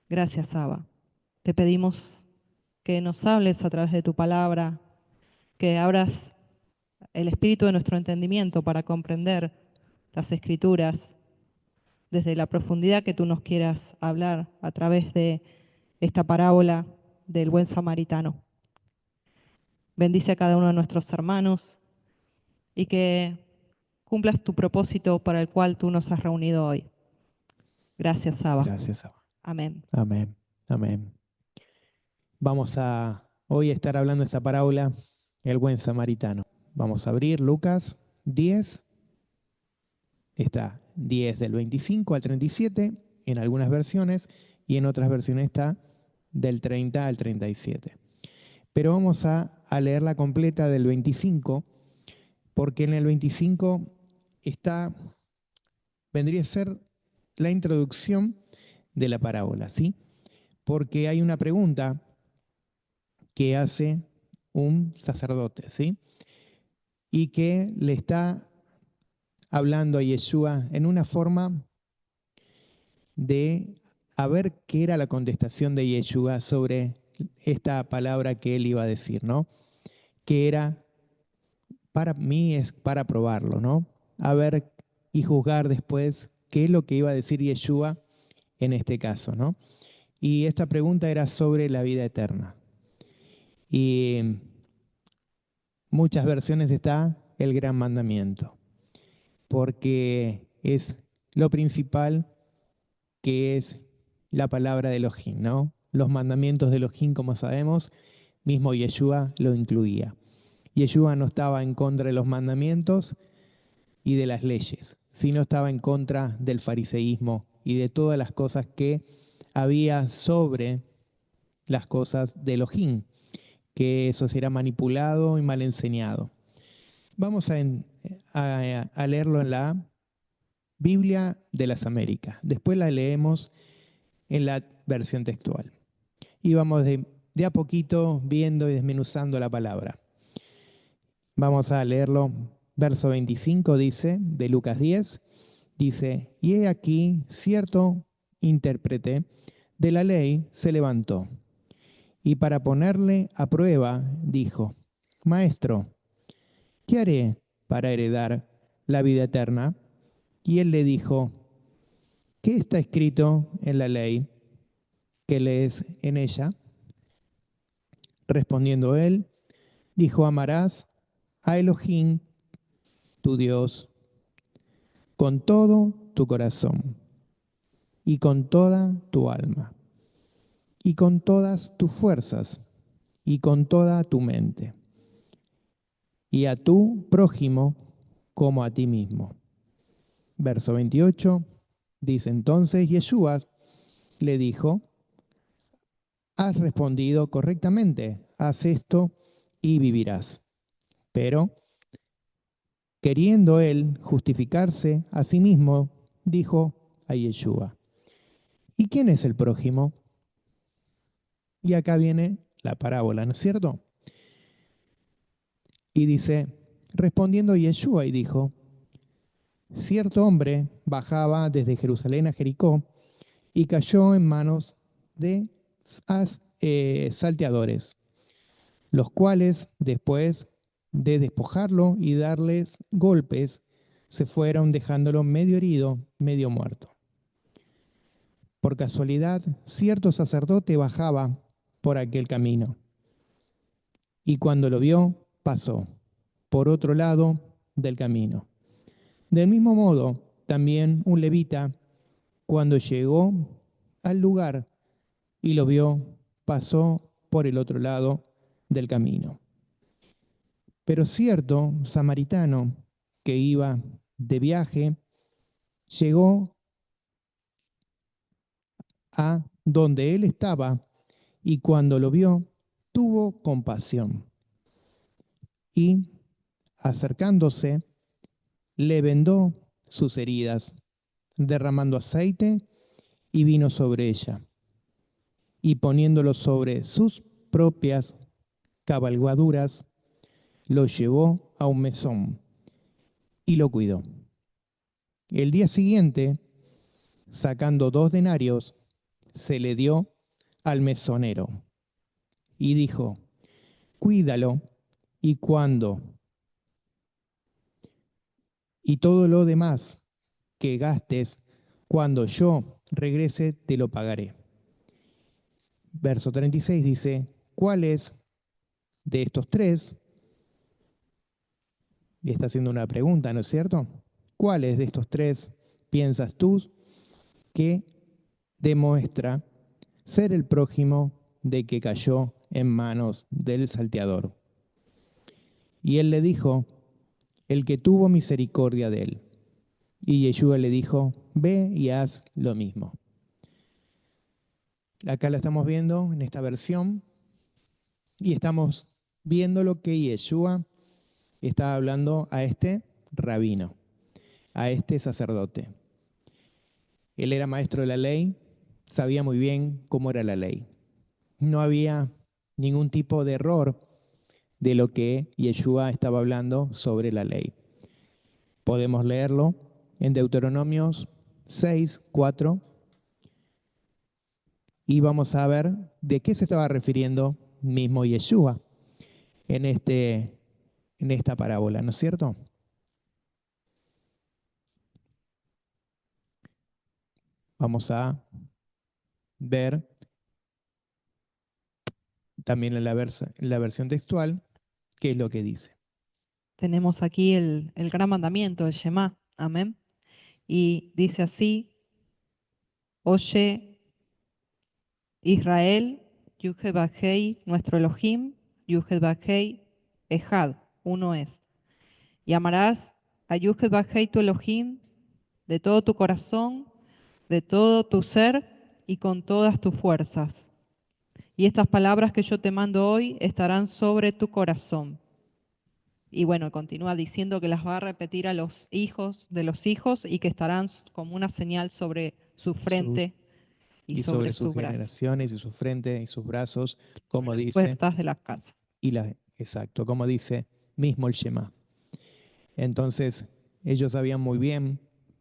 Gracias, Abba. Te pedimos que nos hables a través de tu palabra, que abras el espíritu de nuestro entendimiento para comprender las Escrituras desde la profundidad que tú nos quieras hablar a través de esta parábola del buen samaritano. Bendice a cada uno de nuestros hermanos y que cumplas tu propósito para el cual tú nos has reunido hoy. Gracias, Abba. Gracias, Abba. Amén. Amén. Amén. Vamos a hoy estar hablando de esta parábola, el buen samaritano. Vamos a abrir Lucas 10. Está 10 del 25 al 37 en algunas versiones y en otras versiones está del 30 al 37. Pero vamos a leer la completa del 25 porque en el 25 vendría a ser la introducción de la parábola, ¿sí? Porque hay una pregunta que hace un sacerdote, ¿sí? Y que le está hablando a Yeshua en una forma de a ver qué era la contestación de Yeshua sobre esta palabra que él iba a decir, ¿no? Que era, para mí es para probarlo, ¿no? A ver y juzgar después qué es lo que iba a decir Yeshua en este caso, ¿no? Y esta pregunta era sobre la vida eterna. Y en muchas versiones está el gran mandamiento, porque es lo principal que es la palabra de Elohim, ¿no? Los mandamientos de Elohim, como sabemos, mismo Yeshua lo incluía. Yeshua no estaba en contra de los mandamientos y de las leyes, sino estaba en contra del fariseísmo y de todas las cosas que había sobre las cosas de Elohim, que eso será manipulado y mal enseñado. Vamos a leerlo en la Biblia de las Américas. Después la leemos en la versión textual. Y vamos de a poquito viendo y desmenuzando la palabra. Vamos a leerlo. Verso 25 dice, de Lucas 10, dice, y he aquí cierto intérprete de la ley se levantó y para ponerle a prueba dijo, Maestro, ¿qué haré para heredar la vida eterna? Y él le dijo, ¿qué está escrito en la ley que lees en ella? Respondiendo él, dijo, amarás a Elohim, tu Dios, con todo tu corazón y con toda tu alma y con todas tus fuerzas y con toda tu mente y a tu prójimo como a ti mismo. Verso 28 dice entonces Yeshua le dijo, has respondido correctamente, haz esto y vivirás. Pero queriendo él justificarse a sí mismo, dijo a Yeshua, ¿y quién es el prójimo? Y acá viene la parábola, ¿no es cierto? Y dice, respondiendo Yeshua y dijo, cierto hombre bajaba desde Jerusalén a Jericó y cayó en manos de salteadores, los cuales, después de despojarlo y darles golpes, se fueron dejándolo medio herido, medio muerto. Por casualidad, cierto sacerdote bajaba por aquel camino, y cuando lo vio, pasó por otro lado del camino. Del mismo modo, también un levita, cuando llegó al lugar y lo vio, pasó por el otro lado del camino. Pero cierto samaritano que iba de viaje llegó a donde él estaba y cuando lo vio, tuvo compasión y, acercándose, le vendó sus heridas, derramando aceite y vino sobre ella, y poniéndolo sobre sus propias cabalgaduras, lo llevó a un mesón y lo cuidó. El día siguiente, sacando 2 denarios, se le dio al mesonero y dijo, cuídalo y cuando y todo lo demás que gastes, cuando yo regrese, te lo pagaré. Verso 36 dice, ¿cuál es de estos tres? Y está haciendo una pregunta, ¿no es cierto? ¿Cuáles de estos tres piensas tú que demuestra ser el prójimo de que cayó en manos del salteador? Y él le dijo, el que tuvo misericordia de él. Y Yeshua le dijo, ve y haz lo mismo. Acá la estamos viendo en esta versión y estamos viendo lo que Yeshua está hablando a este rabino, a este sacerdote. Él era maestro de la ley, sabía muy bien cómo era la ley. No había ningún tipo de error de lo que Yeshua estaba hablando sobre la ley. Podemos leerlo en Deuteronomios 6, 4, y vamos a ver de qué se estaba refiriendo mismo Yeshua en, en esta parábola, ¿no es cierto? Vamos a ver también en la versión textual qué es lo que dice. Tenemos aquí el gran mandamiento, el Shema. Amén. Y dice así, oye Israel, Yuhed Bajei, nuestro Elohim, Yuhed Bajei, Ejad, uno es. Y amarás a Yuhed Bajei tu Elohim de todo tu corazón, de todo tu ser y con todas tus fuerzas. Y estas palabras que yo te mando hoy estarán sobre tu corazón. Y bueno, continúa diciendo que las va a repetir a los hijos de los hijos y que estarán como una señal sobre su Sus, frente y y sobre sobre sus sus brazos, generaciones y su frente y sus brazos, sobre como las dice, puertas de las casas. exacto, como dice mismo el Shema. Entonces, ellos sabían muy bien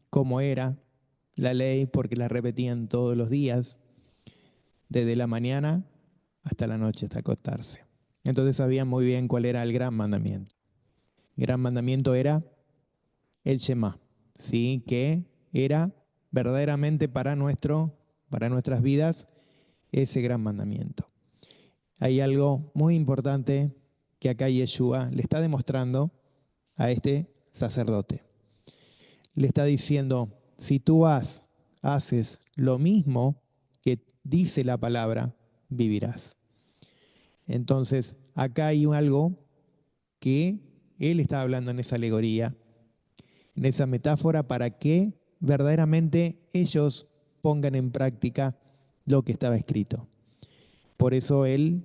cómo era la ley porque la repetían todos los días, desde la mañana hasta la noche, hasta acostarse. Entonces sabían muy bien cuál era el gran mandamiento. El gran mandamiento era el Shema, ¿sí? Que era verdaderamente para nuestras vidas ese gran mandamiento. Hay algo muy importante que acá Yeshua le está demostrando a este sacerdote. Le está diciendo, si tú haces lo mismo que dice la palabra, vivirás. Entonces, acá hay algo que él está hablando en esa alegoría, en esa metáfora, para que verdaderamente ellos pongan en práctica lo que estaba escrito. Por eso él,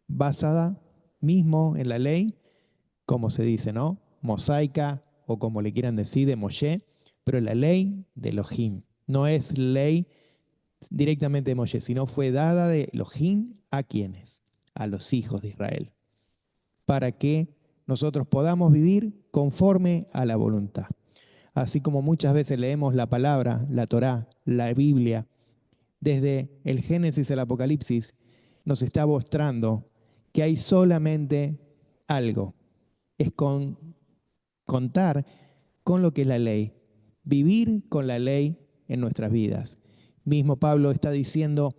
basada mismo en la ley, como se dice, ¿no? Mosaica o como le quieran decir, de Moshe, pero la ley de Elohim. No es ley directamente de Moshe, sino fue dada de Elohim a quienes, a los hijos de Israel, para que nosotros podamos vivir conforme a la voluntad. Así como muchas veces leemos la palabra, la Torá, la Biblia, desde el Génesis al Apocalipsis, nos está mostrando que hay solamente algo, es contar con lo que es la ley, vivir con la ley en nuestras vidas. Mismo Pablo está diciendo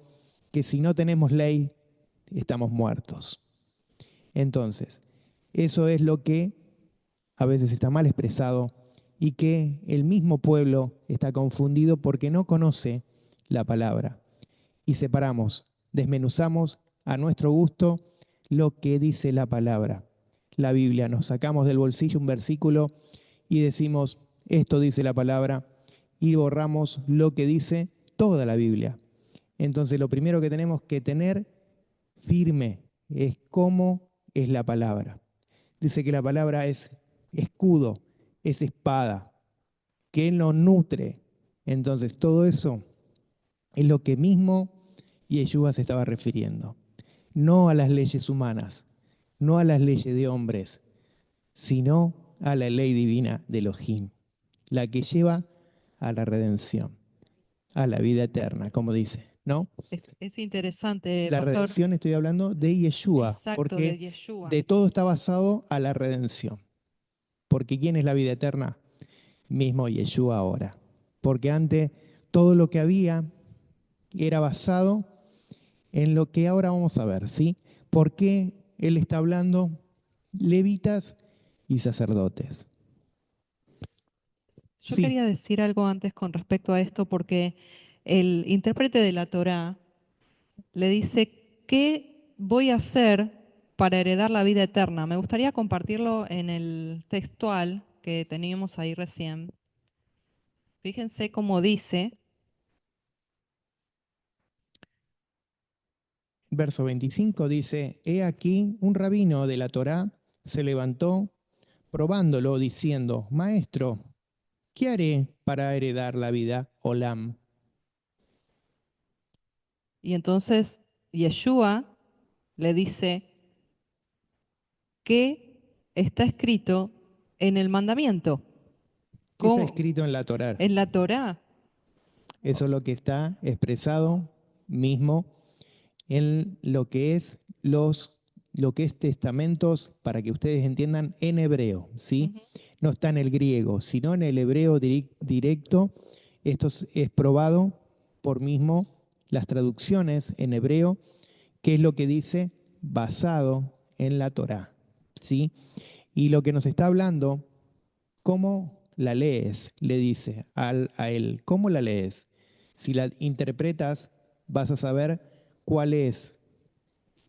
que si no tenemos ley, estamos muertos. Entonces, eso es lo que a veces está mal expresado y que el mismo pueblo está confundido porque no conoce la palabra. Y separamos, desmenuzamos a nuestro gusto lo que dice la palabra. La Biblia, nos sacamos del bolsillo un versículo y decimos, esto dice la palabra, y borramos lo que dice toda la Biblia. Entonces lo primero que tenemos que tener firme es cómo es la palabra. Dice que la palabra es escudo, es espada, que nos nutre. Entonces todo eso es lo que mismo Yeshua se estaba refiriendo. No a las leyes humanas, no a las leyes de hombres, sino a la ley divina de Elohim, la que lleva a la redención, a la vida eterna, como dice. ¿no? Es interesante, La pastor. redención estoy hablando de Yeshua, Exacto, de porque Yeshua. de todo está basado a la redención. Porque ¿quién es la vida eterna? Mismo Yeshua ahora. Porque antes todo lo que había era basado en lo que ahora vamos a ver, ¿sí? ¿Por qué él está hablando levitas y sacerdotes? Yo Sí, quería decir algo antes con respecto a esto, porque el intérprete de la Torá le dice, ¿qué voy a hacer para heredar la vida eterna? Me gustaría compartirlo en el textual que teníamos ahí recién. Fíjense cómo dice, verso 25 dice, he aquí un rabino de la Torá se levantó probándolo diciendo, Maestro, ¿qué haré para heredar la vida? Olam. y entonces Yeshua le dice, ¿qué está escrito en el mandamiento? ¿Qué está ¿Cómo? escrito en la Torá? En la Torá. Eso es lo que está expresado mismo en lo que es testamentos, para que ustedes entiendan, en hebreo, ¿sí? Ujú. No está en el griego, sino en el hebreo directo. Esto es probado por mismo las traducciones en hebreo, que es lo que dice basado en la Torá, ¿sí? Y lo que nos está hablando, ¿cómo la lees? Le dice a él, ¿cómo la lees? Si la interpretas, vas a saber cuál es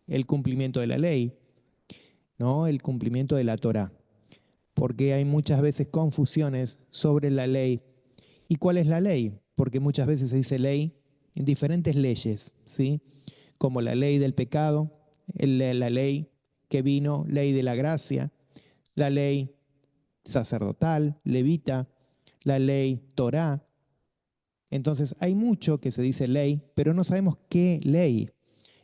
el cumplimiento de la ley, ¿no? El cumplimiento de la Torá. Porque hay muchas veces confusiones sobre la ley. ¿Y cuál es la ley? Porque muchas veces se dice ley en diferentes leyes, ¿sí? Como la ley del pecado, la ley que vino, ley de la gracia, la ley sacerdotal, levita, la ley Torá. Entonces hay mucho que se dice ley, pero no sabemos qué ley.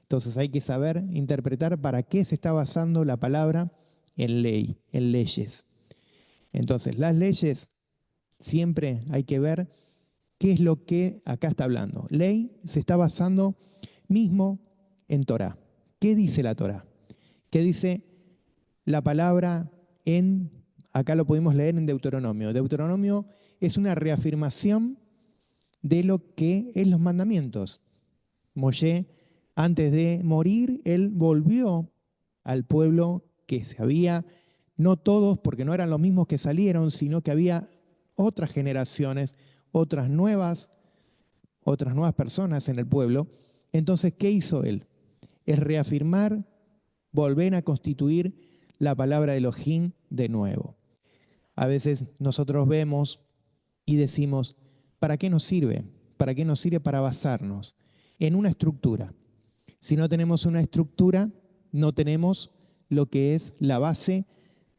Entonces hay que saber interpretar para qué se está basando la palabra en ley, en leyes. Entonces las leyes siempre hay que ver qué es lo que acá está hablando. Ley se está basando mismo en Torá. ¿Qué dice la Torá? ¿Qué dice la palabra en, acá lo pudimos leer en Deuteronomio? Deuteronomio es una reafirmación de lo que es los mandamientos. Moshe, antes de morir, él volvió al pueblo que se había, no todos, porque no eran los mismos que salieron, sino que había otras generaciones, otras nuevas personas en el pueblo. Entonces, ¿qué hizo él? Es reafirmar, volver a constituir la palabra de Elohim de nuevo. A veces nosotros vemos y decimos, ¿para qué nos sirve? ¿Para qué nos sirve? Para basarnos en una estructura. Si no tenemos una estructura, no tenemos lo que es la base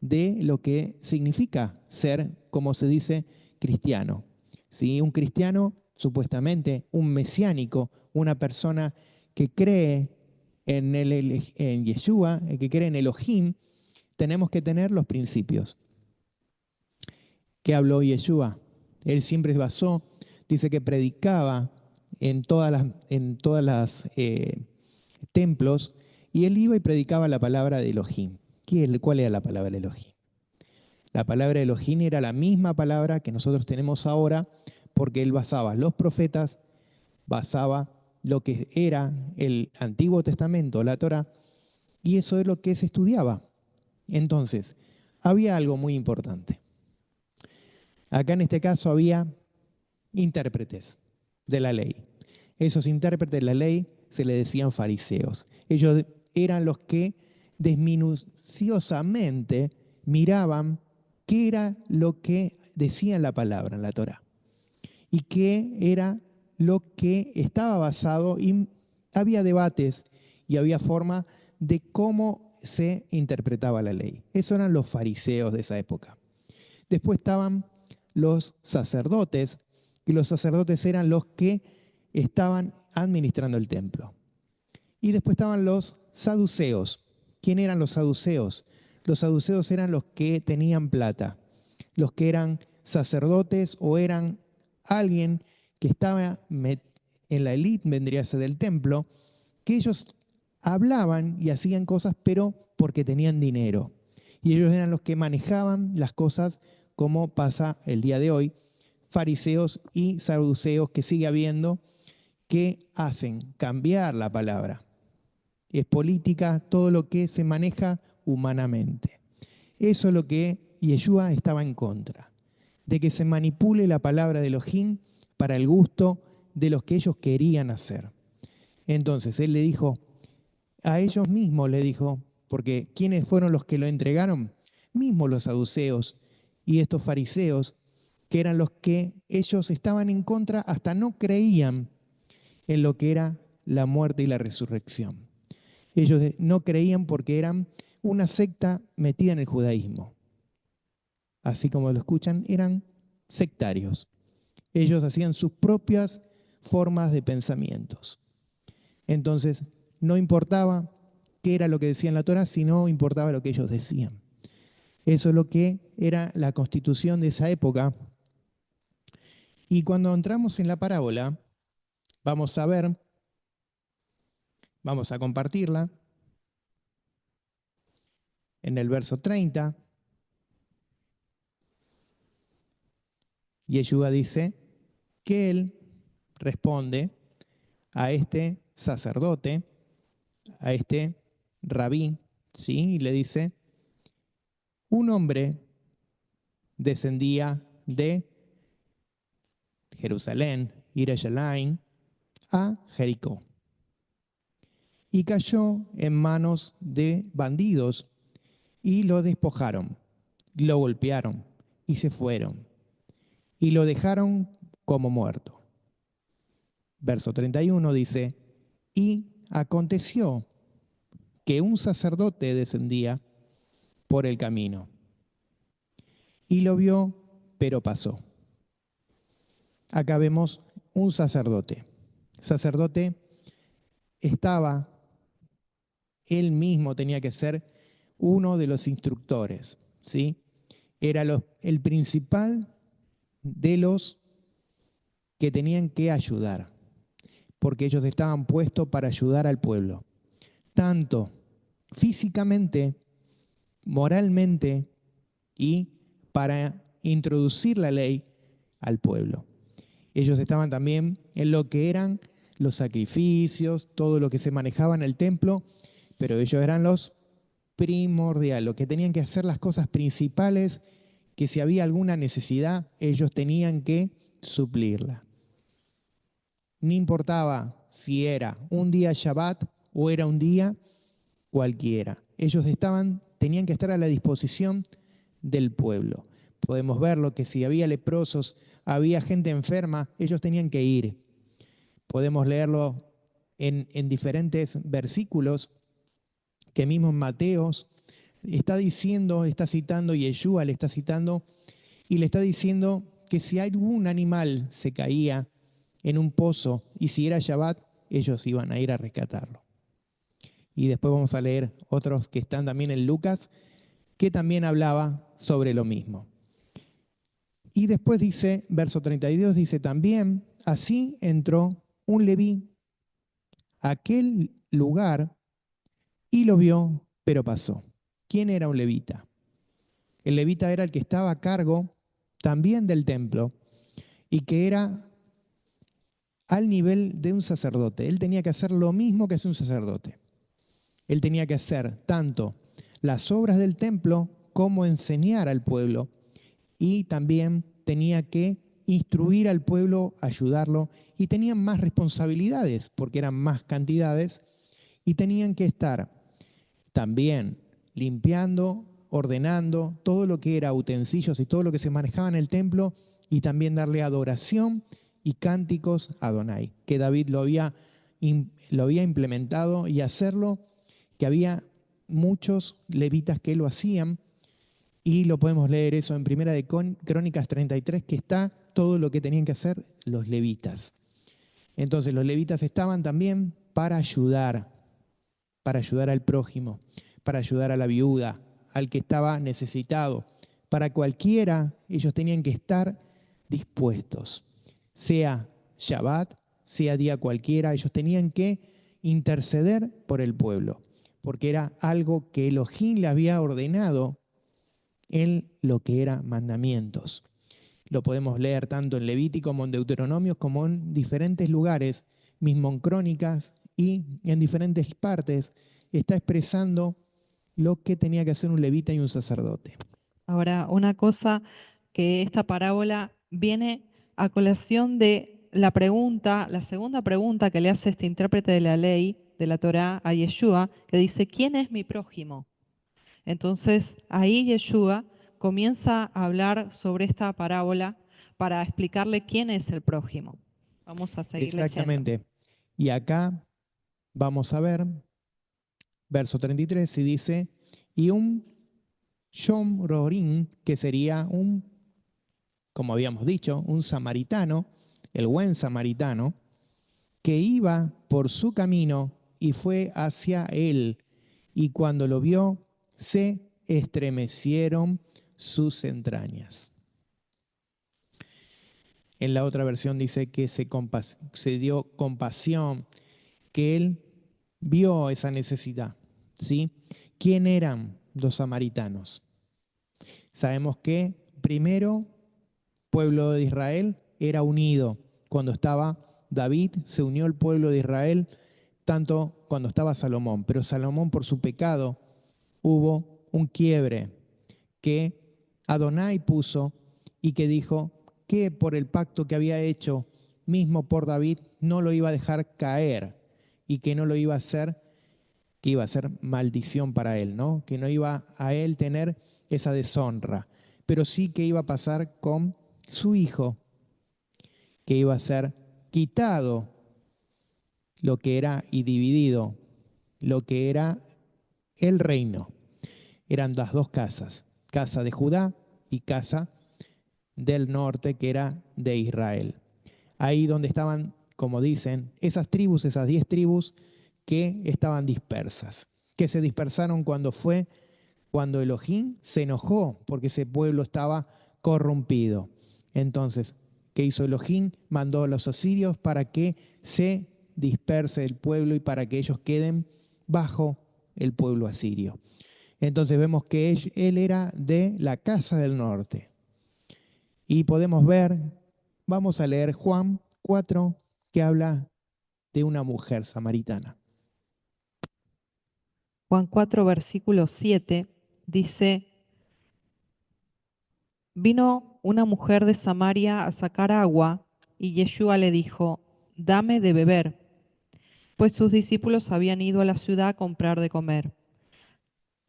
de lo que significa ser, como se dice, cristiano. ¿Sí? Un cristiano, supuestamente, un mesiánico, una persona que cree en Yeshua, que cree en Elohim, tenemos que tener los principios. ¿Qué habló Yeshua? Él siempre se basó, dice que predicaba en todas las templos, y él iba y predicaba la palabra de Elohim. ¿Cuál era la palabra de Elohim? La palabra de Elohim era la misma palabra que nosotros tenemos ahora, porque él basaba los profetas, basaba lo que era el Antiguo Testamento, la Torá, y eso es lo que se estudiaba. Entonces, había algo muy importante. Acá en este caso había intérpretes de la ley. Esos intérpretes de la ley se le decían fariseos. Ellos eran los que desminuciosamente miraban qué era lo que decía la palabra en la Torá y qué era lo que estaba basado, y había debates y había forma de cómo se interpretaba la ley. Esos eran los fariseos de esa época. Después estaban los sacerdotes, y los sacerdotes eran los que estaban administrando el templo. Y después estaban los saduceos. ¿Quién eran los saduceos? Los saduceos eran los que tenían plata, los que eran sacerdotes o eran alguien que estaba en la élite, vendría a ser del templo, que ellos hablaban y hacían cosas, pero porque tenían dinero. Y ellos eran los que manejaban las cosas, como pasa el día de hoy, fariseos y saduceos que sigue habiendo, que hacen cambiar la palabra. Es política, todo lo que se maneja humanamente. Eso es lo que Yeshua estaba en contra, de que se manipule la palabra de Elohim para el gusto de los que ellos querían hacer. Entonces él le dijo, a ellos mismos le dijo, porque ¿quiénes fueron los que lo entregaron? Mismos los saduceos y estos fariseos, que eran los que ellos estaban en contra, hasta no creían en lo que era la muerte y la resurrección. Ellos no creían porque eran una secta metida en el judaísmo. Así como lo escuchan, eran sectarios. Ellos hacían sus propias formas de pensamientos. Entonces, no importaba qué era lo que decía en la Torá, sino importaba lo que ellos decían. Eso es lo que era la constitución de esa época. Y cuando entramos en la parábola, vamos a ver, vamos a compartirla en el verso 30. Yeshua dice que él responde a este sacerdote, a este rabí, ¿sí? Y le dice, un hombre descendía de Jerusalén, Yerushalayim, a Jericó, y cayó en manos de bandidos, y lo despojaron, lo golpearon, y se fueron, y lo dejaron como muerto. Verso 31 dice, y aconteció que un sacerdote descendía por el camino, y lo vio, pero pasó. Acá vemos un sacerdote. Sacerdote estaba, él mismo tenía que ser uno de los instructores, ¿sí? Era el principal de los que tenían que ayudar, porque ellos estaban puestos para ayudar al pueblo, tanto físicamente, moralmente y para introducir la ley al pueblo. Ellos estaban también en lo que eran los sacrificios, todo lo que se manejaba en el templo, pero ellos eran los primordiales, los que tenían que hacer las cosas principales, que si había alguna necesidad, ellos tenían que suplirla. No importaba si era un día Shabbat o era un día cualquiera. Ellos tenían que estar a la disposición del pueblo. Podemos verlo que si había leprosos, había gente enferma, ellos tenían que ir. Podemos leerlo en diferentes versículos, que mismo en Mateos está diciendo, está citando, Yeshua le está citando, y le está diciendo que si algún animal se caía en un pozo y si era Shabbat, ellos iban a ir a rescatarlo. Y después vamos a leer otros que están también en Lucas, que también hablaba sobre lo mismo. Y después dice, verso 32, dice también, así entró un leví a aquel lugar y lo vio, pero pasó. ¿Quién era un levita? El levita era el que estaba a cargo también del templo y que era al nivel de un sacerdote. Él tenía que hacer lo mismo que hace un sacerdote. Él tenía que hacer tanto las obras del templo como enseñar al pueblo y también tenía que instruir al pueblo, ayudarlo y tenían más responsabilidades porque eran más cantidades y tenían que estar también limpiando, ordenando todo lo que era utensilios y todo lo que se manejaba en el templo y también darle adoración y cánticos a Adonai, que David lo había implementado y hacerlo, que había muchos levitas que lo hacían y lo podemos leer eso en Primera de Crónicas 33, que está todo lo que tenían que hacer los levitas. Entonces los levitas estaban también para ayudar al prójimo, para ayudar a la viuda, al que estaba necesitado. Para cualquiera, ellos tenían que estar dispuestos, sea Shabbat, sea día cualquiera, ellos tenían que interceder por el pueblo, porque era algo que Elohim le había ordenado en lo que era mandamientos. Lo podemos leer tanto en Levítico como en Deuteronomio, como en diferentes lugares, mismo en Crónicas y en diferentes partes, está expresando lo que tenía que hacer un levita y un sacerdote. Ahora, una cosa que esta parábola viene a colación de la pregunta, la segunda pregunta que le hace este intérprete de la ley de la Torá a Yeshua, que dice, ¿quién es mi prójimo? Entonces, ahí Yeshua comienza a hablar sobre esta parábola para explicarle quién es el prójimo. Vamos a seguir leyendo. Exactamente. Y acá vamos a ver, verso 33, y dice, y un Shom Rorim, que sería un, como habíamos dicho, un samaritano, el buen samaritano, que iba por su camino y fue hacia él, y cuando lo vio, se estremecieron sus entrañas. En la otra versión dice que se dio compasión, que él vio esa necesidad. ¿Sí? ¿Quién eran los samaritanos? Sabemos que primero, pueblo de Israel era unido. Cuando estaba David, se unió el pueblo de Israel, tanto cuando estaba Salomón. Pero Salomón, por su pecado, hubo un quiebre que Adonai puso y que dijo que por el pacto que había hecho mismo por David no lo iba a dejar caer y que no lo iba a hacer, que iba a ser maldición para él, ¿no? Que no iba a él tener esa deshonra, pero sí que iba a pasar con su hijo, que iba a ser quitado lo que era y dividido lo que era el reino. Eran las dos casas, casa de Judá y casa del norte, que era de Israel. Ahí donde estaban, como dicen, esas tribus, esas 10 tribus que estaban dispersas, que se dispersaron cuando Elohim se enojó porque ese pueblo estaba corrompido. Entonces, ¿qué hizo Elohim? Mandó a los asirios para que se disperse el pueblo y para que ellos queden bajo el pueblo asirio. Entonces vemos que él era de la casa del norte. Y podemos ver, vamos a leer Juan 4, que habla de una mujer samaritana. Juan 4, versículo 7 dice, vino una mujer de Samaria a sacar agua y Yeshua le dijo, dame de beber, pues sus discípulos habían ido a la ciudad a comprar de comer.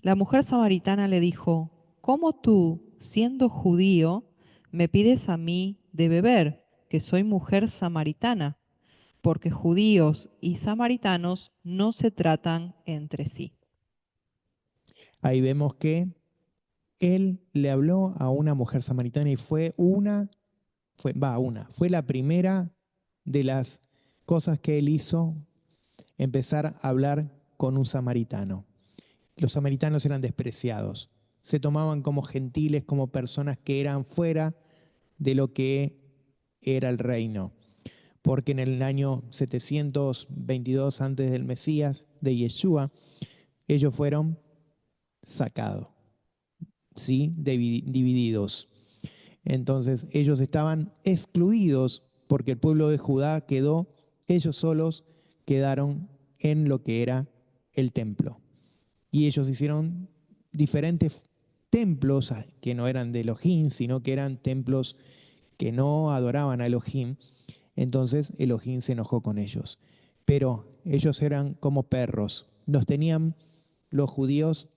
La mujer samaritana le dijo, ¿cómo tú, siendo judío, me pides a mí de beber, que soy mujer samaritana? Porque judíos y samaritanos no se tratan entre sí. Ahí vemos que él le habló a una mujer samaritana y fue la primera de las cosas que él hizo, empezar a hablar con un samaritano. Los samaritanos eran despreciados, se tomaban como gentiles, como personas que eran fuera de lo que era el reino, porque en el año 722 antes del Mesías, de Yeshua, ellos fueron sacados, ¿sí? Divididos. Entonces ellos estaban excluidos porque el pueblo de Judá quedó, ellos solos quedaron en lo que era el templo. Y ellos hicieron diferentes templos que no eran de Elohim, sino que eran templos que no adoraban a Elohim. Entonces Elohim se enojó con ellos. Pero ellos eran como perros, los tenían, los judíos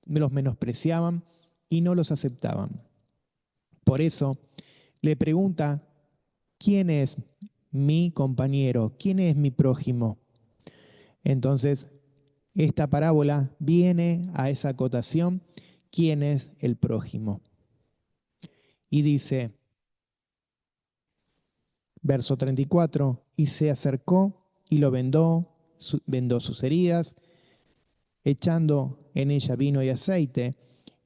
los menospreciaban y no los aceptaban. Por eso le pregunta, ¿quién es mi compañero? ¿Quién es mi prójimo? Entonces, esta parábola viene a esa acotación, ¿quién es el prójimo? Y dice, verso 34, y se acercó y lo vendó sus heridas, echando en ella vino y aceite,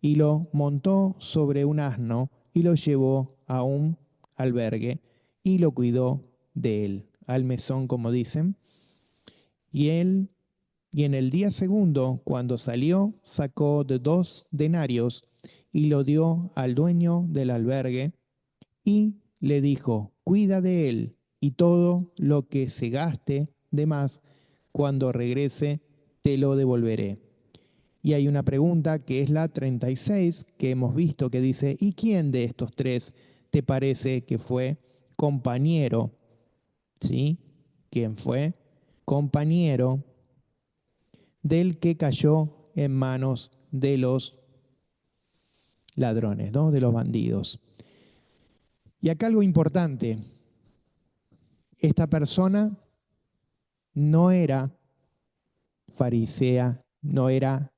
y lo montó sobre un asno y lo llevó a un albergue y lo cuidó de él. al mesón, como dicen. Y en el día segundo, cuando salió, sacó de 2 denarios y lo dio al dueño del albergue y le dijo, cuida de él y todo lo que se gaste de más, cuando regrese, te lo devolveré. Y hay una pregunta que es la 36 que hemos visto que dice, ¿y quién de estos 3 te parece que fue compañero? ¿Sí? ¿Quién fue compañero del que cayó en manos de los ladrones, ¿no? De los bandidos? Y acá algo importante, esta persona no era farisea, no era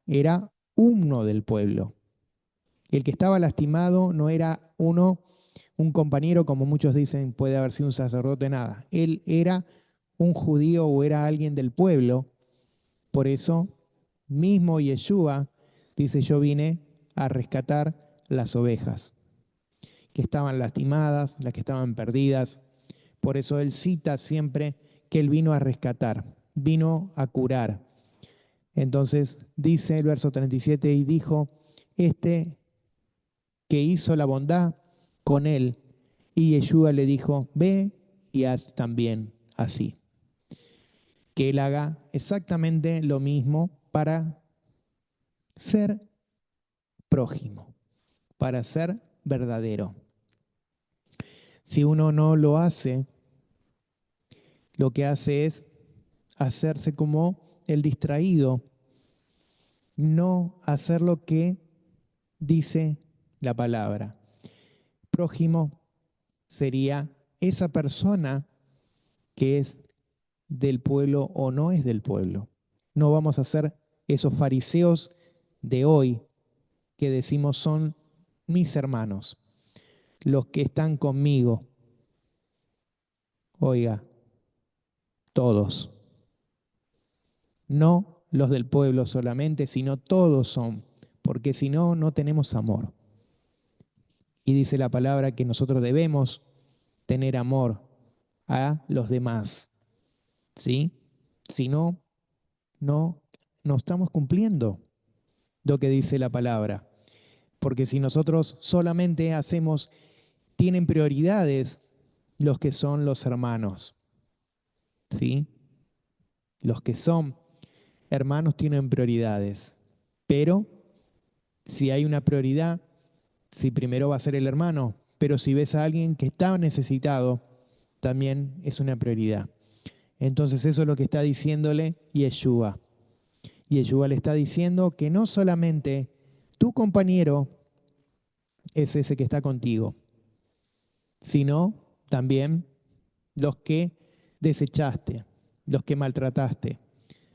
uno del pueblo. El que estaba lastimado no era un compañero, como muchos dicen, puede haber sido un sacerdote, nada. Él era un judío o era alguien del pueblo. Por eso mismo Yeshua dice, yo vine a rescatar las ovejas, que estaban lastimadas, las que estaban perdidas. Por eso él cita siempre que él vino a rescatar, vino a curar. Entonces dice el verso 37, y dijo, este que hizo la bondad con él, y Yeshua le dijo, ve y haz también así. Que él haga exactamente lo mismo para ser prójimo, para ser verdadero. Si uno no lo hace, lo que hace es hacerse como el distraído, no hacer lo que dice la palabra. Prójimo sería esa persona que es del pueblo o no es del pueblo. No vamos a ser esos fariseos de hoy que decimos son mis hermanos, los que están conmigo. Oiga, todos. No los del pueblo solamente, sino todos son, porque si no, no tenemos amor. Y dice la palabra que nosotros debemos tener amor a los demás, ¿sí? Si no, no estamos cumpliendo lo que dice la palabra. Porque si nosotros solamente hacemos, tienen prioridades los que son los hermanos, ¿sí? Los que son hermanos tienen prioridades. Pero si hay una prioridad, si primero va a ser el hermano, pero si ves a alguien que está necesitado, también es una prioridad. Entonces eso es lo que está diciéndole Yeshua. Yeshua le está diciendo que no solamente tu compañero es ese que está contigo, sino también los que desechaste, los que maltrataste,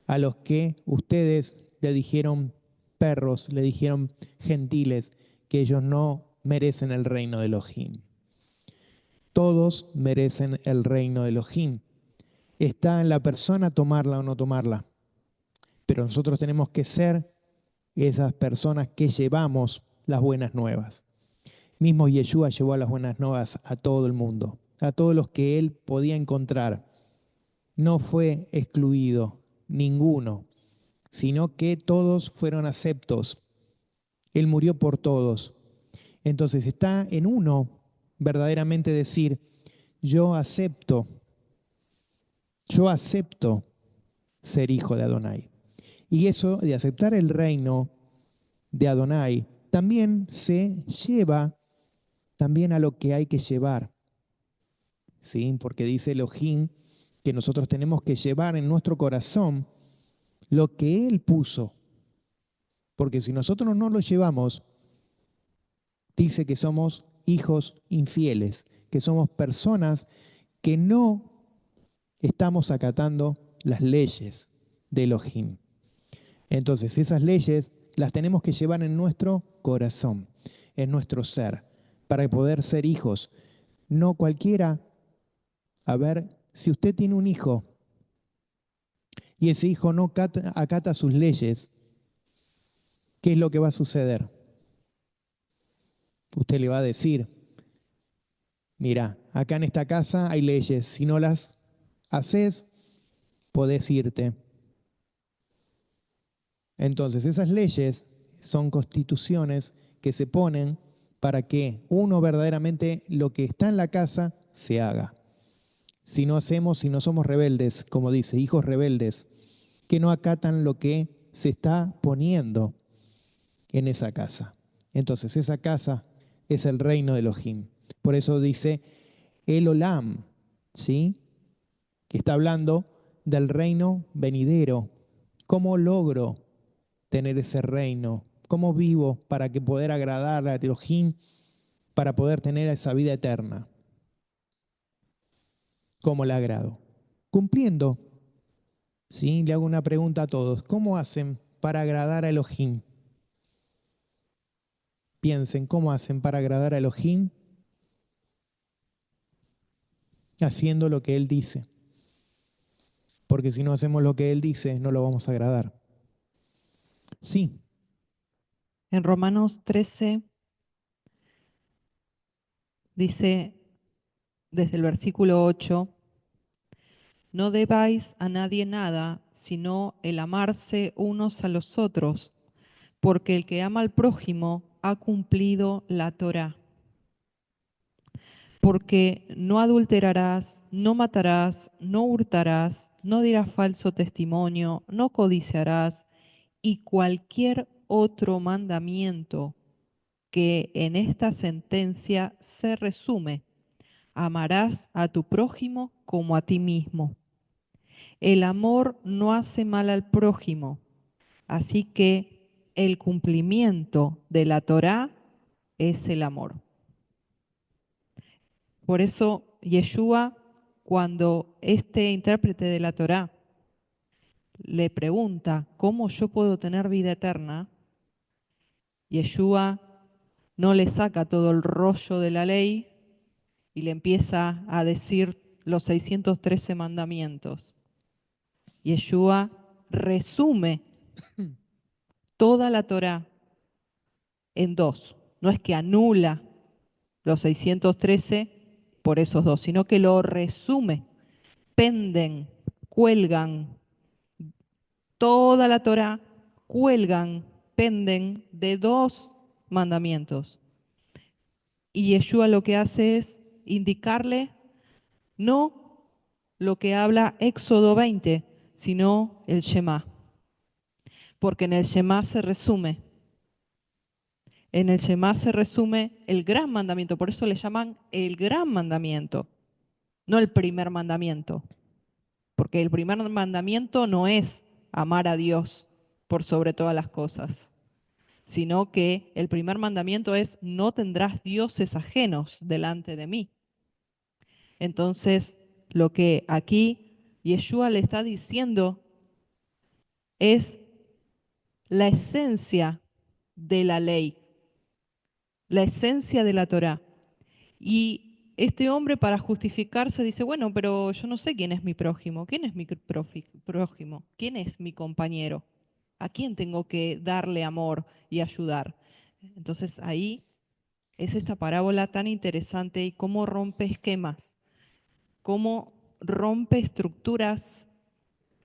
a los que ustedes le dijeron perros, le dijeron gentiles, que ellos no merecen el reino de Elohim. Todos merecen el reino de Elohim. Está en la persona tomarla o no tomarla, pero nosotros tenemos que ser esas personas que llevamos las buenas nuevas. Mismo Yeshua llevó las buenas nuevas a todo el mundo, a todos los que él podía encontrar. No fue excluido ninguno, sino que todos fueron aceptos. Él murió por todos. Entonces está en uno verdaderamente decir, yo acepto ser hijo de Adonai. Y eso de aceptar el reino de Adonai también se lleva también a lo que hay que llevar, ¿sí? Porque dice Elohim que nosotros tenemos que llevar en nuestro corazón lo que Él puso. Porque si nosotros no lo llevamos, dice que somos hijos infieles, que somos personas que no estamos acatando las leyes de Elohim. Entonces, esas leyes las tenemos que llevar en nuestro corazón, en nuestro ser, para poder ser hijos. No cualquiera. A ver, si usted tiene un hijo y ese hijo no acata sus leyes, ¿qué es lo que va a suceder? Usted le va a decir, mira, acá en esta casa hay leyes, si no las haces, podés irte. Entonces, esas leyes son constituciones que se ponen para que uno verdaderamente lo que está en la casa se haga. Si no hacemos, si no somos rebeldes, como dice, hijos rebeldes, que no acatan lo que se está poniendo en esa casa. Entonces, esa casa es el reino de Elohim. Por eso dice el Olam, ¿sí? Que está hablando del reino venidero. ¿Cómo logro tener ese reino? ¿Cómo vivo para que poder agradar a Elohim, para poder tener esa vida eterna? ¿Cómo le agrado? Cumpliendo. ¿Sí? Le hago una pregunta a todos. ¿Cómo hacen para agradar a Elohim? Piensen, ¿cómo hacen para agradar a Elohim? Haciendo lo que Él dice. Porque si no hacemos lo que Él dice, no lo vamos a agradar. Sí, En Romanos 13 dice desde el versículo 8, no debáis a nadie nada, sino el amarse unos a los otros, porque el que ama al prójimo ha cumplido la Torá. Porque no adulterarás, no matarás, no hurtarás, no dirás falso testimonio, no codiciarás, y cualquier otro mandamiento que en esta sentencia se resume: amarás a tu prójimo como a ti mismo. El amor no hace mal al prójimo, así que el cumplimiento de la Torá es el amor. Por eso Yeshua, cuando este intérprete de la Torá le pregunta cómo yo puedo tener vida eterna, Yeshua no le saca todo el rollo de la ley y le empieza a decir los 613 mandamientos. Yeshua resume toda la Torá en dos. No es que anula los 613 por esos dos, sino que lo resume. Penden, cuelgan toda la Torá, cuelgan, penden de dos mandamientos. Y Yeshua lo que hace es indicarle no lo que habla Éxodo 20, sino el Shema. Porque en el Shema se resume. En el Shema se resume el gran mandamiento, por eso le llaman el gran mandamiento, no el primer mandamiento. Porque el primer mandamiento no es amar a Dios por sobre todas las cosas, sino que el primer mandamiento es no tendrás dioses ajenos delante de mí. Entonces, lo que aquí Yeshua le está diciendo es la esencia de la ley, la esencia de la Torá. Y este hombre, para justificarse, dice, bueno, pero yo no sé quién es mi prójimo, quién es mi prójimo, quién es mi compañero, a quién tengo que darle amor y ayudar. Entonces ahí es esta parábola tan interesante y cómo rompe esquemas, cómo rompe estructuras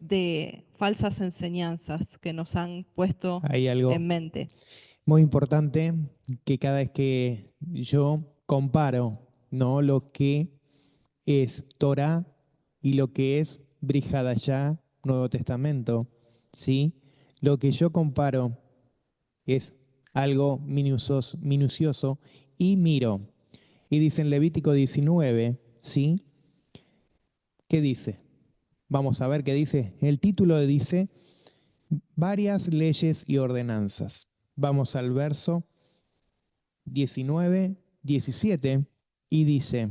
de falsas enseñanzas que nos han puesto hay algo en mente. muy importante que cada vez que yo comparo, ¿no? Lo que es Torah y lo que es Brit Hadashah, Nuevo Testamento, ¿sí? Lo que yo comparo es algo minucioso y miro. Y dice en Levítico 19, ¿sí? ¿Qué dice? Vamos a ver qué dice. El título dice varias leyes y ordenanzas. Vamos al verso 19, 17 y dice,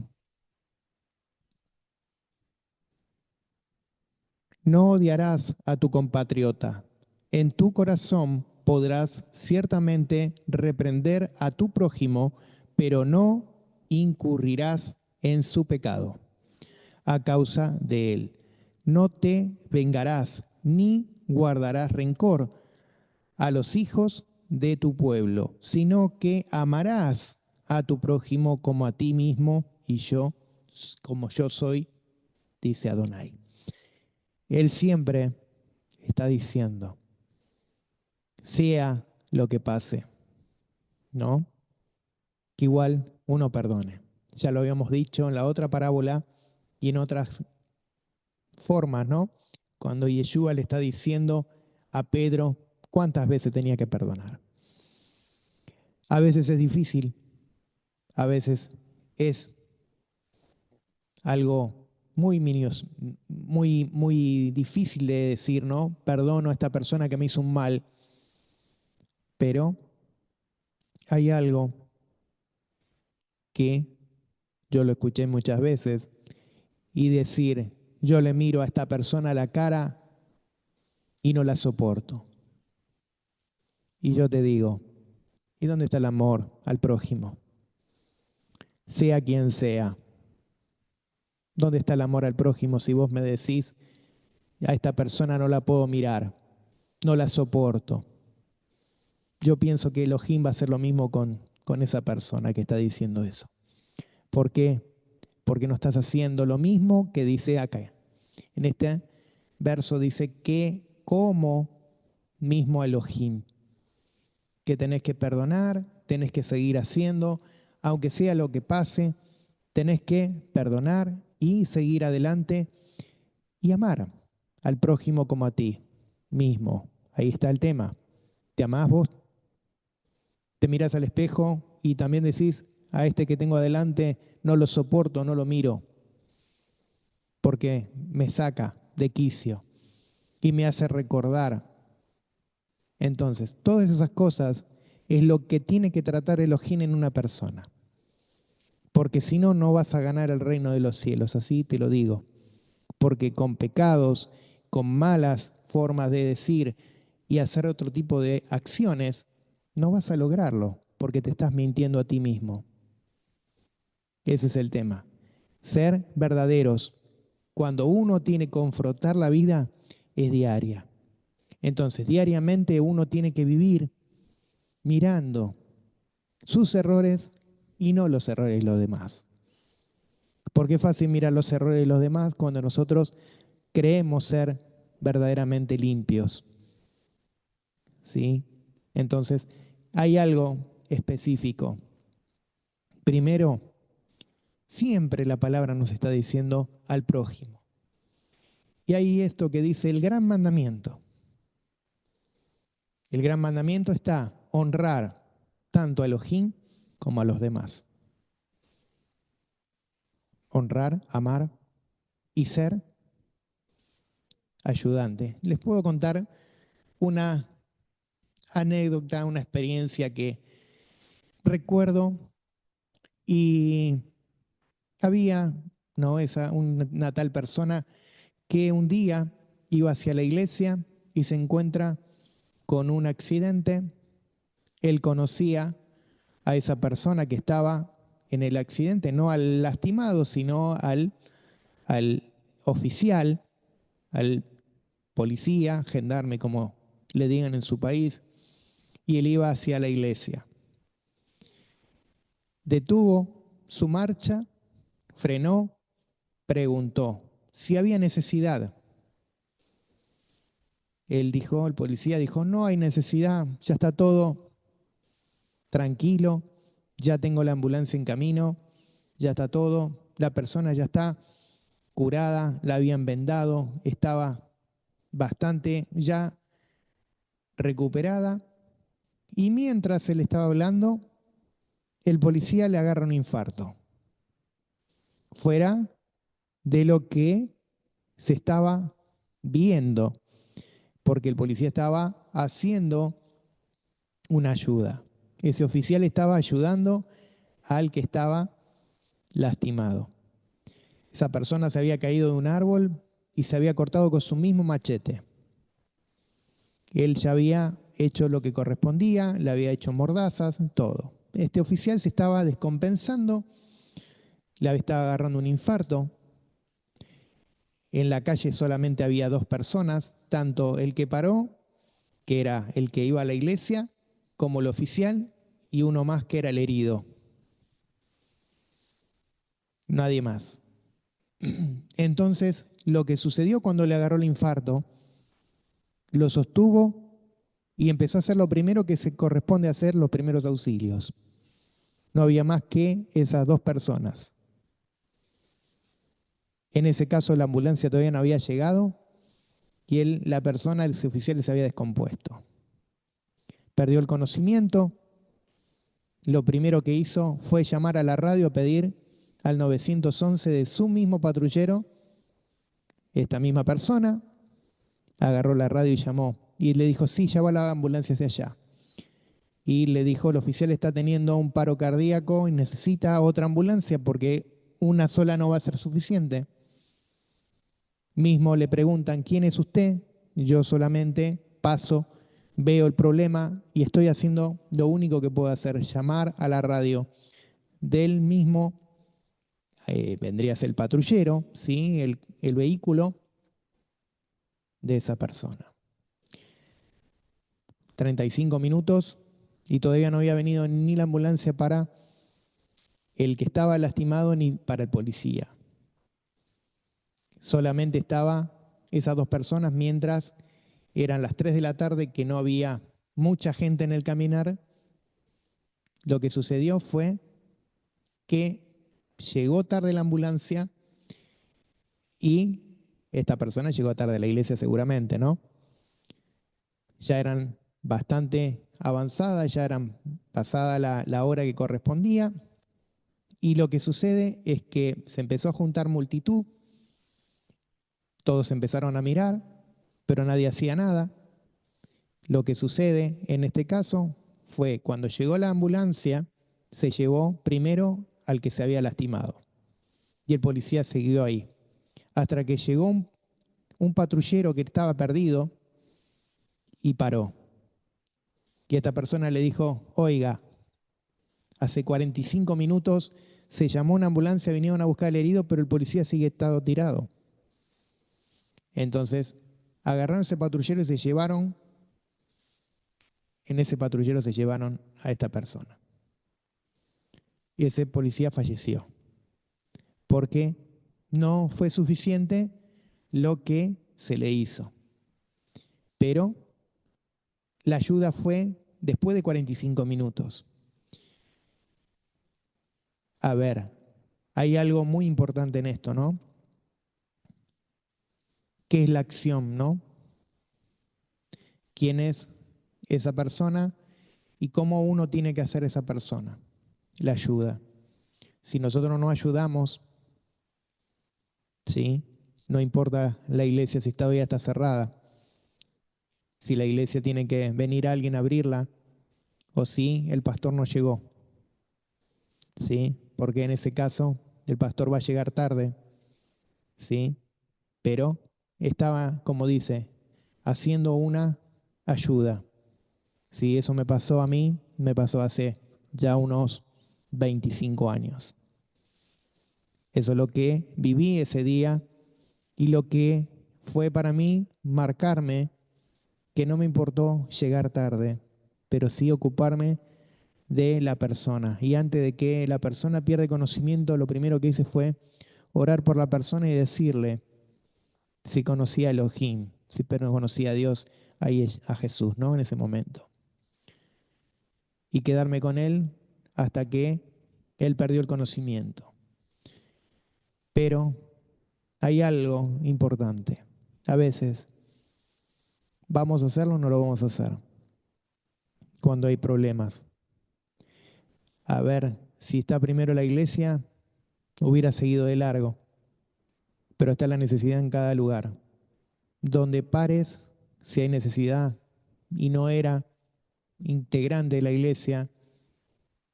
no odiarás a tu compatriota. En tu corazón podrás ciertamente reprender a tu prójimo, pero no incurrirás en su pecado a causa de él. No te vengarás ni guardarás rencor a los hijos de tu pueblo, sino que amarás a tu prójimo como a ti mismo y yo, como yo soy, dice Adonai. Él siempre está diciendo, sea lo que pase, ¿no? Que igual uno perdone. Ya lo habíamos dicho en la otra parábola y en otras formas, ¿no? Cuando Yeshua le está diciendo a Pedro cuántas veces tenía que perdonar. A veces es difícil, a veces es algo muy difícil de decir, ¿no? Perdono a esta persona que me hizo un mal, pero hay algo que yo lo escuché muchas veces y decir, yo le miro a esta persona a la cara y no la soporto. Y yo te digo, ¿y dónde está el amor al prójimo? Sea quien sea. ¿Dónde está el amor al prójimo si vos me decís, a esta persona no la puedo mirar, no la soporto? Yo pienso que Elohim va a hacer lo mismo con esa persona que está diciendo eso. ¿Por qué? Porque no estás haciendo lo mismo que dice acá. En este verso dice que como mismo Elohim, que tenés que perdonar, tenés que seguir haciendo, aunque sea lo que pase, tenés que perdonar y seguir adelante y amar al prójimo como a ti mismo. Ahí está el tema. ¿Te amás vos? ¿Te mirás al espejo y también decís, a este que tengo adelante no lo soporto, no lo miro, porque me saca de quicio y me hace recordar? Entonces, todas esas cosas es lo que tiene que tratar Elohim en una persona, porque si no, no vas a ganar el reino de los cielos, así te lo digo, porque con pecados, con malas formas de decir y hacer otro tipo de acciones, no vas a lograrlo, porque te estás mintiendo a ti mismo. Ese es el tema. Ser verdaderos. Cuando uno tiene que confrontar la vida, es diaria. Entonces, diariamente uno tiene que vivir mirando sus errores y no los errores de los demás. Porque es fácil mirar los errores de los demás cuando nosotros creemos ser verdaderamente limpios. ¿Sí? Entonces, hay algo específico. Primero, siempre la palabra nos está diciendo al prójimo. Y hay esto que dice el gran mandamiento. El gran mandamiento está honrar tanto a Elohim como a los demás. Honrar, amar y ser ayudante. Les puedo contar una anécdota, una experiencia que recuerdo y había, no, una tal persona que un día iba hacia la iglesia y se encuentra con un accidente. Él conocía a esa persona que estaba en el accidente, no al lastimado, sino al oficial, al policía, gendarme, como le digan en su país, y él iba hacia la iglesia. Detuvo su marcha, frenó, preguntó si había necesidad. El policía dijo, no hay necesidad, ya está todo tranquilo, ya tengo la ambulancia en camino, ya está todo, la persona ya está curada, la habían vendado, estaba bastante ya recuperada. Y mientras él estaba hablando, el policía le agarra un infarto, fuera de lo que se estaba viendo, porque el policía estaba haciendo una ayuda. Ese oficial estaba ayudando al que estaba lastimado. Esa persona se había caído de un árbol y se había cortado con su mismo machete. Él ya había hecho lo que correspondía, le había hecho mordazas, todo. Este oficial se estaba descompensando, le estaba agarrando un infarto. En la calle solamente había dos personas, tanto el que paró, que era el que iba a la iglesia, como el oficial, y uno más que era el herido. Nadie más. Entonces lo que sucedió cuando le agarró el infarto, lo sostuvo y empezó a hacer lo primero que se corresponde hacer, los primeros auxilios. No había más que esas dos personas. En ese caso la ambulancia todavía no había llegado y el oficial se había descompuesto. Perdió el conocimiento. Lo primero que hizo fue llamar a la radio a pedir al 911 de su mismo patrullero. Esta misma persona agarró la radio y llamó. Y le dijo, sí, ya va la ambulancia hacia allá. Y le dijo, el oficial está teniendo un paro cardíaco y necesita otra ambulancia porque una sola no va a ser suficiente. Mismo le preguntan, ¿quién es usted? Yo solamente paso, veo el problema y estoy haciendo lo único que puedo hacer, llamar a la radio del mismo, vendría a ser el patrullero, ¿sí? El vehículo de esa persona. 35 minutos y todavía no había venido ni la ambulancia para el que estaba lastimado ni para el policía. Solamente estaba esas dos personas mientras eran las 3 de la tarde, que no había mucha gente en el caminar. Lo que sucedió fue que llegó tarde la ambulancia y esta persona llegó tarde a la iglesia seguramente, ¿no? Ya eran bastante avanzadas, ya eran pasada la hora que correspondía. Y lo que sucede es que se empezó a juntar multitud, todos empezaron a mirar, pero nadie hacía nada. Lo que sucede en este caso fue cuando llegó la ambulancia, se llevó primero al que se había lastimado y el policía siguió ahí, hasta que llegó un patrullero que estaba perdido y paró. Y esta persona le dijo, oiga, hace 45 minutos se llamó una ambulancia, vinieron a buscar al herido, pero el policía sigue estado tirado. Entonces, agarraron ese patrullero y en ese patrullero se llevaron a esta persona. Y ese policía falleció, porque no fue suficiente lo que se le hizo. Pero la ayuda fue después de 45 minutos. A ver, hay algo muy importante en esto, ¿no? ¿Qué es la acción, no? ¿Quién es esa persona y cómo uno tiene que hacer esa persona? La ayuda. Si nosotros no nos ayudamos, ¿sí? No importa la iglesia si todavía está cerrada, si la iglesia tiene que venir alguien a abrirla, o si el pastor no llegó, ¿sí? Porque en ese caso el pastor va a llegar tarde, ¿sí? Pero estaba, como dice, haciendo una ayuda. Si eso me pasó a mí, me pasó hace ya unos 25 años. Eso es lo que viví ese día y lo que fue para mí marcarme que no me importó llegar tarde, pero sí ocuparme de la persona. Y antes de que la persona pierda conocimiento, lo primero que hice fue orar por la persona y decirle si conocía a Elohim, si conocía a Dios, ahí a Jesús, ¿no? En ese momento. Y quedarme con él hasta que él perdió el conocimiento. Pero hay algo importante. A veces, ¿vamos a hacerlo o no lo vamos a hacer? Cuando hay problemas. A ver, si está primero la iglesia, hubiera seguido de largo. Pero está la necesidad en cada lugar. Donde pares, si hay necesidad, y no era integrante de la iglesia,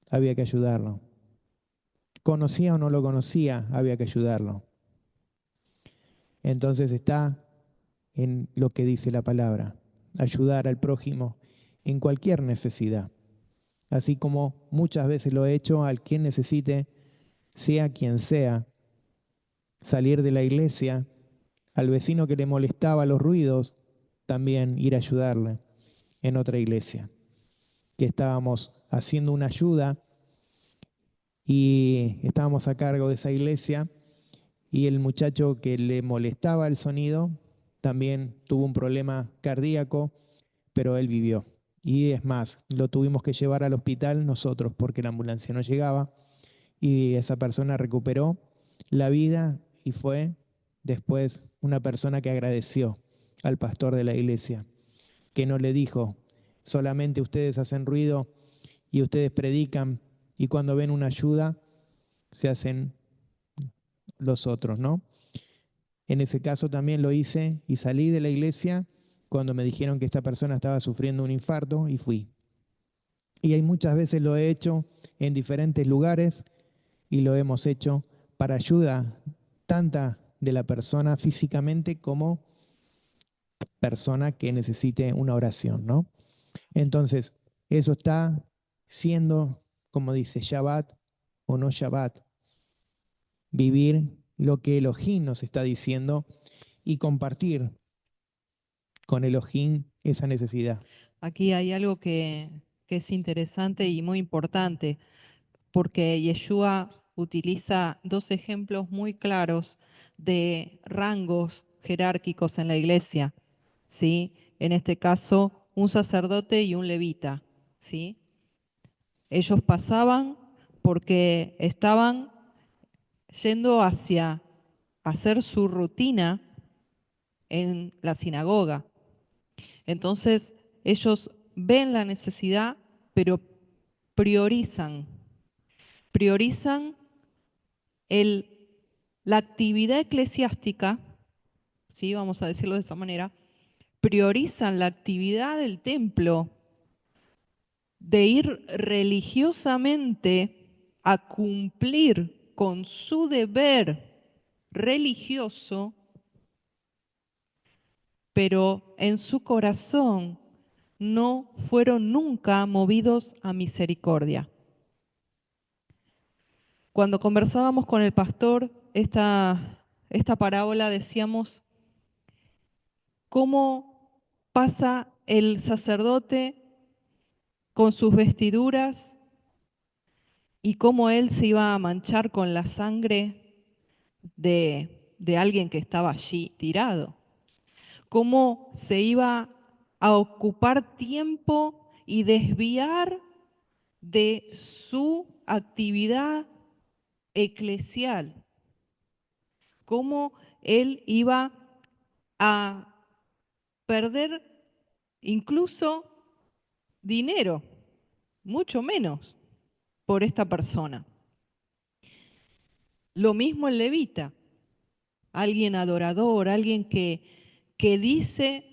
había que ayudarlo. Conocía o no lo conocía, había que ayudarlo. Entonces está en lo que dice la palabra, ayudar al prójimo en cualquier necesidad, así como muchas veces lo he hecho al quien necesite, sea quien sea, salir de la iglesia, al vecino que le molestaba los ruidos, también ir a ayudarle en otra iglesia, que estábamos haciendo una ayuda y estábamos a cargo de esa iglesia Y el muchacho que le molestaba el sonido también tuvo un problema cardíaco, pero él vivió. Y es más, lo tuvimos que llevar al hospital nosotros porque la ambulancia no llegaba y esa persona recuperó la vida y fue después una persona que agradeció al pastor de la iglesia, que no le dijo, solamente ustedes hacen ruido y ustedes predican y cuando ven una ayuda se hacen los otros, ¿no? En ese caso también lo hice y salí de la iglesia cuando me dijeron que esta persona estaba sufriendo un infarto y fui. Y hay muchas veces lo he hecho en diferentes lugares y lo hemos hecho para ayuda tanta de la persona físicamente como persona que necesite una oración, ¿no? Entonces, eso está siendo, como dice, Shabbat o no Shabbat, vivir lo que Elohim nos está diciendo y compartir con Elohim esa necesidad. Aquí hay algo que es interesante y muy importante, porque Yeshua utiliza dos ejemplos muy claros de rangos jerárquicos en la iglesia, ¿sí? En este caso, un sacerdote y un levita, ¿sí? Ellos pasaban porque estaban yendo hacia hacer su rutina en la sinagoga. Entonces, ellos ven la necesidad, pero priorizan, priorizan el, la actividad eclesiástica, ¿sí? Vamos a decirlo de esa manera, priorizan la actividad del templo de ir religiosamente a cumplir con su deber religioso, pero en su corazón no fueron nunca movidos a misericordia. Cuando conversábamos con el pastor esta parábola, decíamos cómo pasa el sacerdote con sus vestiduras y cómo él se iba a manchar con la sangre de alguien que estaba allí tirado. Cómo se iba a ocupar tiempo y desviar de su actividad eclesial. Cómo él iba a perder incluso dinero, mucho menos por esta persona. Lo mismo el levita, alguien adorador, alguien que dice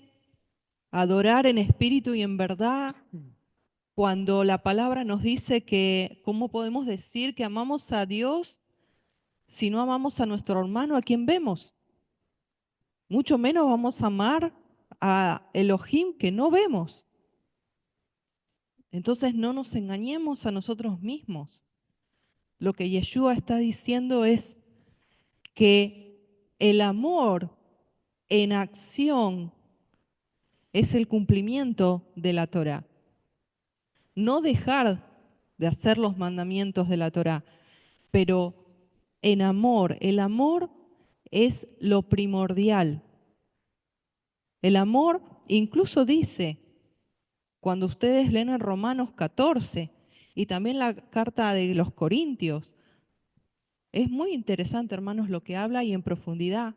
adorar en espíritu y en verdad, cuando la palabra nos dice que, ¿cómo podemos decir que amamos a Dios si no amamos a nuestro hermano a quien vemos? Mucho menos vamos a amar a Elohim que no vemos. Entonces no nos engañemos a nosotros mismos. Lo que Yeshua está diciendo es que el amor en acción es el cumplimiento de la Torá. No dejar de hacer los mandamientos de la Torá, pero en amor. El amor es lo primordial. El amor incluso dice, cuando ustedes leen en Romanos 14 y también la carta de los Corintios, es muy interesante, hermanos, lo que habla y en profundidad.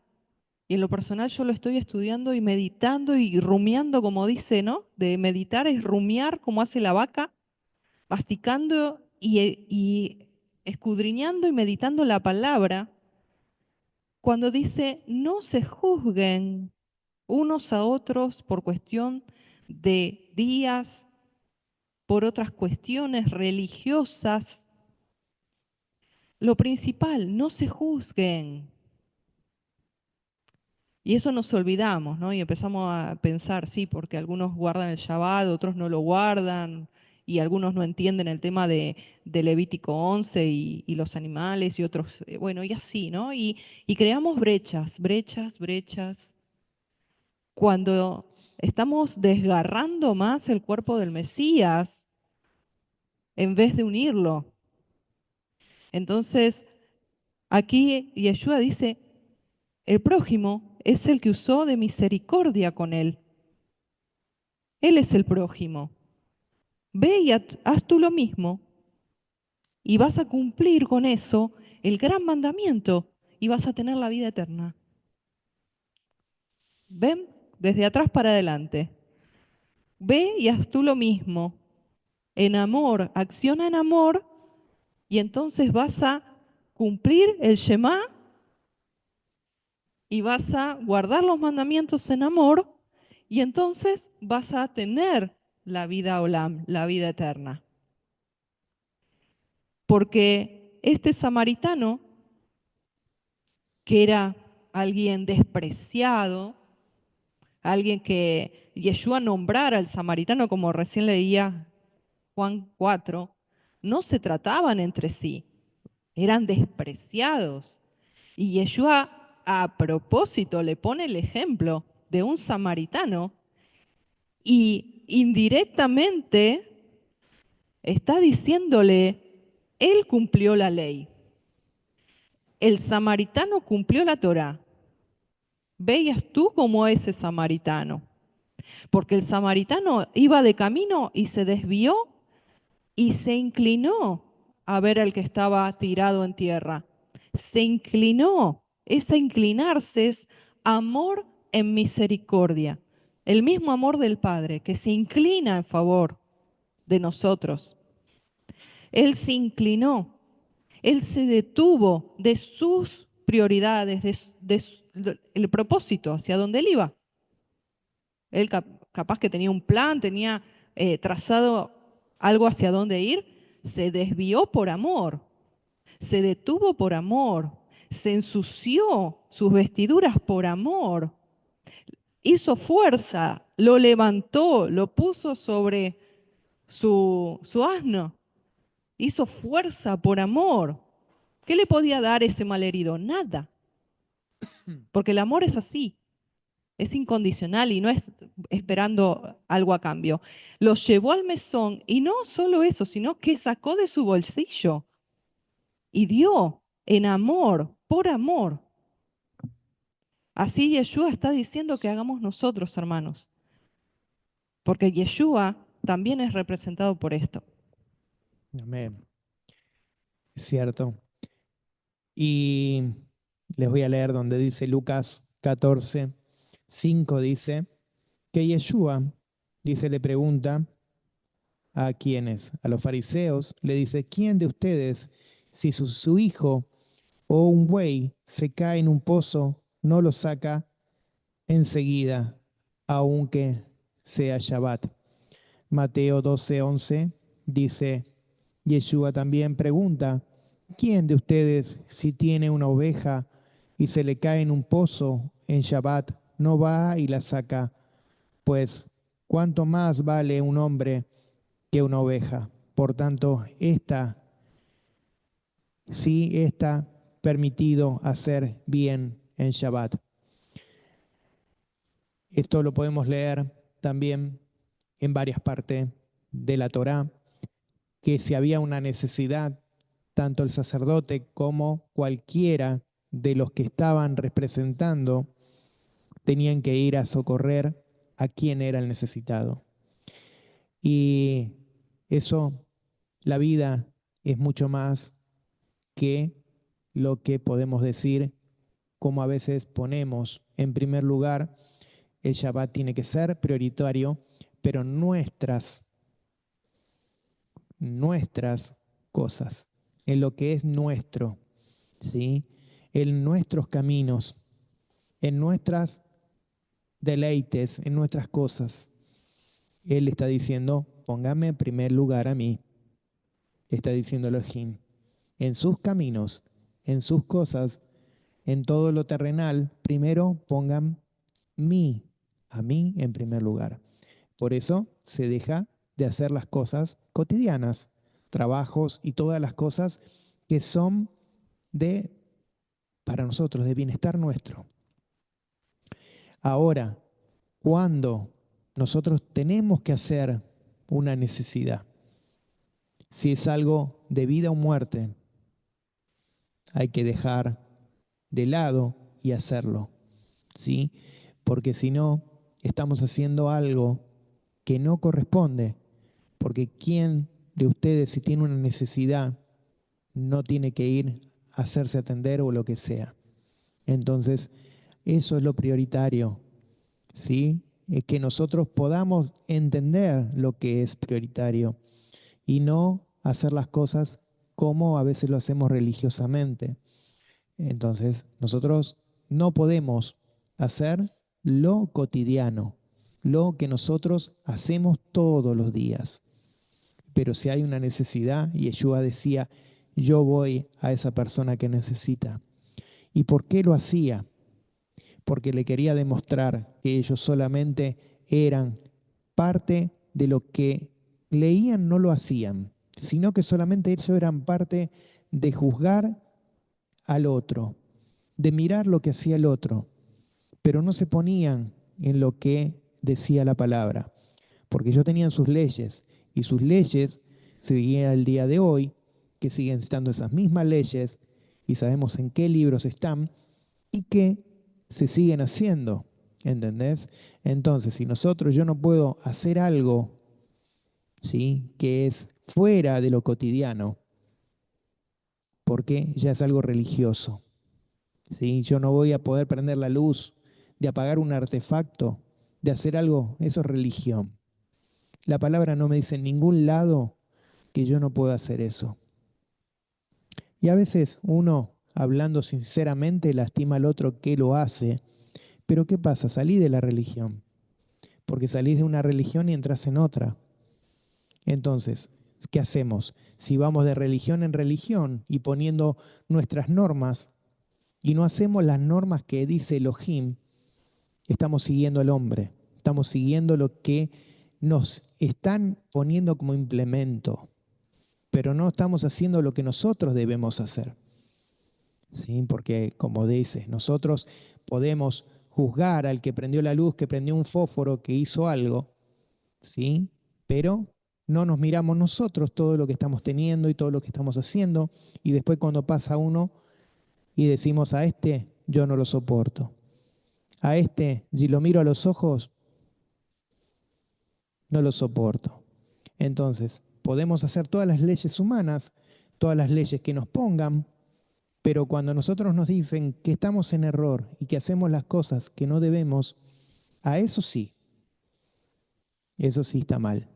Y en lo personal yo lo estoy estudiando y meditando y rumiando, como dice, ¿no? De meditar es rumiar, como hace la vaca, masticando y escudriñando y meditando la palabra, cuando dice, no se juzguen unos a otros por cuestión de días, por otras cuestiones religiosas. Lo principal, no se juzguen. Y eso nos olvidamos, ¿no? Y empezamos a pensar, sí, porque algunos guardan el Shabbat, otros no lo guardan, y algunos no entienden el tema de Levítico 11 y los animales, y otros, bueno, y así, ¿no? Y creamos brechas, brechas, brechas, cuando estamos desgarrando más el cuerpo del Mesías en vez de unirlo. Entonces, aquí Yeshua dice, El prójimo es el que usó de misericordia con él. Él es el prójimo. Ve y haz tú lo mismo y vas a cumplir con eso el gran mandamiento y vas a tener la vida eterna. ¿Ven? Desde atrás para adelante. Ve y haz tú lo mismo. En amor, acciona en amor y entonces vas a cumplir el Shema y vas a guardar los mandamientos en amor y entonces vas a tener la vida olam, la vida eterna. Porque este samaritano, que era alguien despreciado, alguien que Yeshua nombrara al samaritano, como recién leía Juan 4, no se trataban entre sí, eran despreciados. Y Yeshua a propósito le pone el ejemplo de un samaritano y indirectamente está diciéndole, él cumplió la ley, el samaritano cumplió la Torá. Veías tú como ese samaritano, porque el samaritano iba de camino y se desvió y se inclinó a ver al que estaba tirado en tierra. Se inclinó. Ese inclinarse es amor en misericordia. El mismo amor del Padre que se inclina en favor de nosotros. Él se inclinó. Él se detuvo de sus prioridades, el propósito hacia donde él iba. Él capaz que tenía un plan, tenía trazado algo hacia dónde ir, se desvió por amor, se detuvo por amor, se ensució sus vestiduras por amor, hizo fuerza, lo levantó, lo puso sobre su asno, hizo fuerza por amor. ¿Qué le podía dar ese malherido? Nada, porque el amor es así. Es incondicional y no es esperando algo a cambio. Los llevó al mesón y no solo eso, sino que sacó de su bolsillo y dio en amor, por amor. Así Yeshua está diciendo que hagamos nosotros, hermanos, porque Yeshua también es representado por esto. Amén. Es cierto. Y les voy a leer donde dice Lucas 14, 5 dice que Yeshua, dice, le pregunta a quienes, a los fariseos, le dice, ¿quién de ustedes, si su hijo o un buey se cae en un pozo, no lo saca enseguida, aunque sea Shabbat? Mateo 12:11 dice, Yeshua también pregunta, ¿quién de ustedes, si tiene una oveja y se le cae en un pozo en Shabbat, no va y la saca? Pues, ¿cuánto más vale un hombre que una oveja? Por tanto, sí está permitido hacer bien en Shabbat. Esto lo podemos leer también en varias partes de la Torá, que si había una necesidad, tanto el sacerdote como cualquiera de los que estaban representando tenían que ir a socorrer a quien era el necesitado. Y eso, la vida es mucho más que lo que podemos decir, como a veces ponemos en primer lugar, el Shabbat tiene que ser prioritario, pero nuestras cosas, en lo que es nuestro, ¿sí? En nuestros caminos, en nuestras deleites, en nuestras cosas. Él está diciendo, póngame en primer lugar a mí, está diciendo Elohim, en sus caminos, en sus cosas, en todo lo terrenal, primero pongan a mí en primer lugar. Por eso se deja de hacer las cosas cotidianas, trabajos y todas las cosas que son para nosotros, de bienestar nuestro. Ahora, cuando nosotros tenemos que hacer una necesidad, si es algo de vida o muerte, hay que dejar de lado y hacerlo, ¿sí? Porque si no, estamos haciendo algo que no corresponde, porque ¿quién de ustedes, si tiene una necesidad, no tiene que ir a hacerse atender o lo que sea? Entonces, eso es lo prioritario, ¿sí? Es que nosotros podamos entender lo que es prioritario y no hacer las cosas como a veces lo hacemos religiosamente. Entonces, nosotros no podemos hacer lo cotidiano, lo que nosotros hacemos todos los días. Pero si hay una necesidad, y Yeshua decía, yo voy a esa persona que necesita. ¿Y por qué lo hacía? Porque le quería demostrar que ellos solamente eran parte de lo que leían, no lo hacían, sino que solamente ellos eran parte de juzgar al otro, de mirar lo que hacía el otro, pero no se ponían en lo que decía la palabra, porque ellos tenían sus leyes y sus leyes seguían al día de hoy, que siguen estando esas mismas leyes y sabemos en qué libros están y que se siguen haciendo, ¿entendés? Entonces, si yo no puedo hacer algo, ¿sí? Que es fuera de lo cotidiano, porque ya es algo religioso, ¿sí? Yo no voy a poder prender la luz, de apagar un artefacto, de hacer algo, eso es religión. La palabra no me dice en ningún lado que yo no pueda hacer eso. Y a veces uno, hablando sinceramente, lastima al otro que lo hace, pero ¿qué pasa? Salí de la religión, porque salís de una religión y entras en otra. Entonces, ¿qué hacemos? Si vamos de religión en religión y poniendo nuestras normas y no hacemos las normas que dice Elohim, estamos siguiendo al hombre, estamos siguiendo lo que nos están poniendo como implemento, pero no estamos haciendo lo que nosotros debemos hacer. ¿Sí? Porque, como dices, nosotros podemos juzgar al que prendió la luz, que prendió un fósforo, que hizo algo, ¿sí? Pero no nos miramos nosotros todo lo que estamos teniendo y todo lo que estamos haciendo, y después cuando pasa uno y decimos a este, yo no lo soporto. A este, si lo miro a los ojos, no lo soporto. Entonces, podemos hacer todas las leyes humanas, todas las leyes que nos pongan, pero cuando nosotros nos dicen que estamos en error y que hacemos las cosas que no debemos, a eso sí está mal.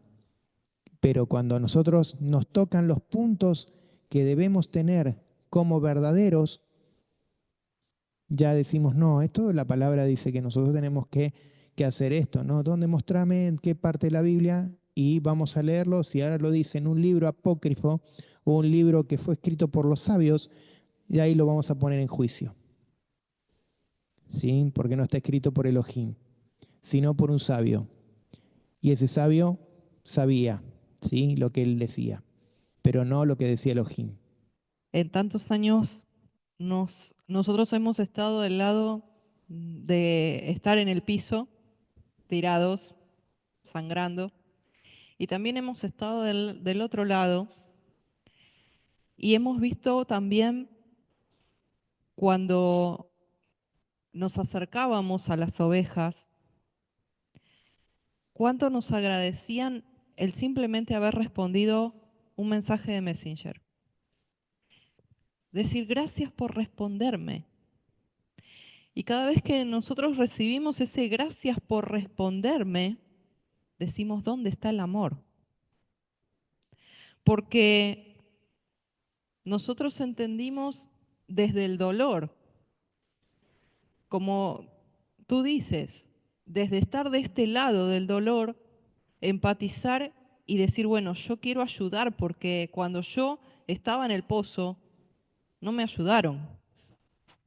Pero cuando a nosotros nos tocan los puntos que debemos tener como verdaderos, ya decimos, no, esto la palabra dice que nosotros tenemos que hacer esto, ¿no? ¿Dónde mostrame en qué parte de la Biblia? Y vamos a leerlo, si ahora lo dice en un libro apócrifo o un libro que fue escrito por los sabios, y ahí lo vamos a poner en juicio, ¿sí? Porque no está escrito por Elohim, sino por un sabio. Y ese sabio sabía, ¿sí? Lo que él decía, pero no lo que decía Elohim. En tantos años nosotros hemos estado del lado de estar en el piso, tirados, sangrando, y también hemos estado del otro lado y hemos visto también cuando nos acercábamos a las ovejas, cuánto nos agradecían el simplemente haber respondido un mensaje de Messenger. Decir gracias por responderme. Y cada vez que nosotros recibimos ese gracias por responderme, decimos, ¿dónde está el amor? Porque nosotros entendimos desde el dolor, como tú dices, desde estar de este lado del dolor, empatizar y decir, bueno, yo quiero ayudar porque cuando yo estaba en el pozo, no me ayudaron,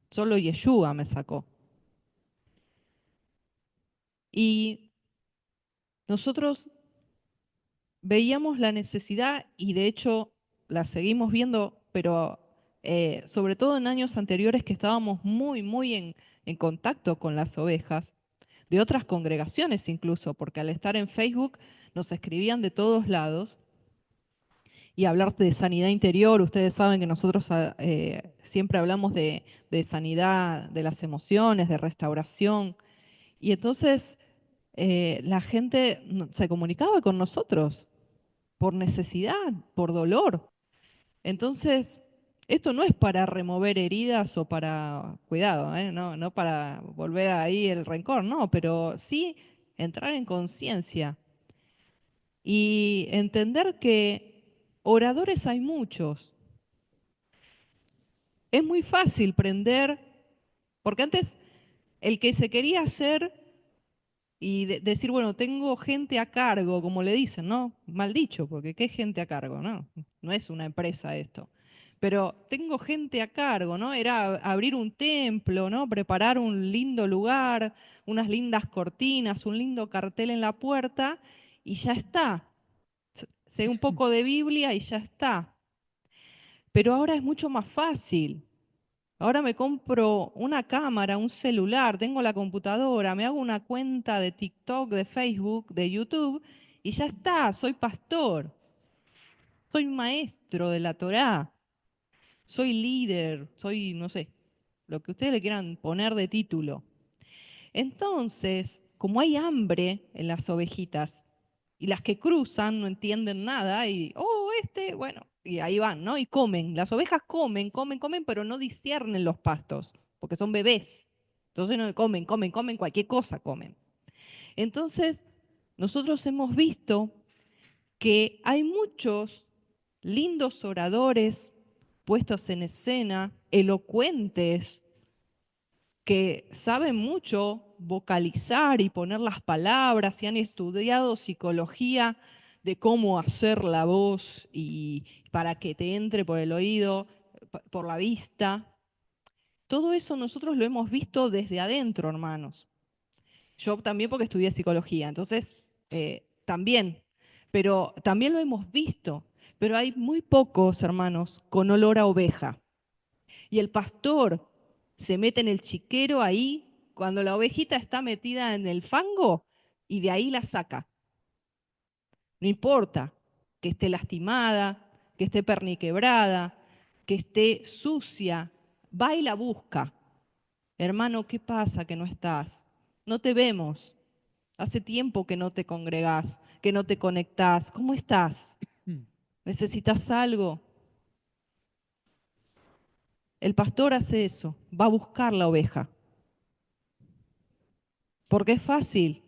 solo Yeshua me sacó. Y nosotros veíamos la necesidad y de hecho la seguimos viendo, pero sobre todo en años anteriores que estábamos muy en contacto con las ovejas, de otras congregaciones incluso, porque al estar en Facebook nos escribían de todos lados y hablar de sanidad interior. Ustedes saben que nosotros siempre hablamos de sanidad de las emociones, de restauración. Y entonces la gente se comunicaba con nosotros por necesidad, por dolor. Entonces, esto no es para remover heridas o para, cuidado, no para volver ahí el rencor, no, pero sí entrar en conciencia y entender que oradores hay muchos. Es muy fácil prender, porque antes el que se quería hacer y decir, bueno, tengo gente a cargo, como le dicen, ¿no? Mal dicho, porque ¿qué gente a cargo? No es una empresa esto. Pero tengo gente a cargo, ¿no? Era abrir un templo, ¿no? Preparar un lindo lugar, unas lindas cortinas, un lindo cartel en la puerta y ya está. Sé un poco de Biblia y ya está. Pero ahora es mucho más fácil. Ahora me compro una cámara, un celular, tengo la computadora, me hago una cuenta de TikTok, de Facebook, de YouTube y ya está, soy pastor, soy maestro de la Torá, soy líder, soy, no sé, lo que ustedes le quieran poner de título. Entonces, como hay hambre en las ovejitas y las que cruzan no entienden nada y, oh, bueno, y ahí van, ¿no? Y comen. Las ovejas comen, comen, comen, pero no disciernen los pastos, porque son bebés. Entonces no comen, comen, comen, cualquier cosa comen. Entonces, nosotros hemos visto que hay muchos lindos oradores puestos en escena, elocuentes, que saben mucho vocalizar y poner las palabras y han estudiado psicología de cómo hacer la voz y para que te entre por el oído, por la vista. Todo eso nosotros lo hemos visto desde adentro, hermanos. Yo también porque estudié psicología, entonces también, pero también lo hemos visto. Pero hay muy pocos, hermanos, con olor a oveja. Y el pastor se mete en el chiquero ahí cuando la ovejita está metida en el fango y de ahí la saca. No importa que esté lastimada, que esté perniquebrada, que esté sucia, va y la busca. Hermano, ¿qué pasa que no estás? No te vemos. Hace tiempo que no te congregás, que no te conectás. ¿Cómo estás? ¿Necesitas algo? El pastor hace eso, va a buscar la oveja. Porque es fácil.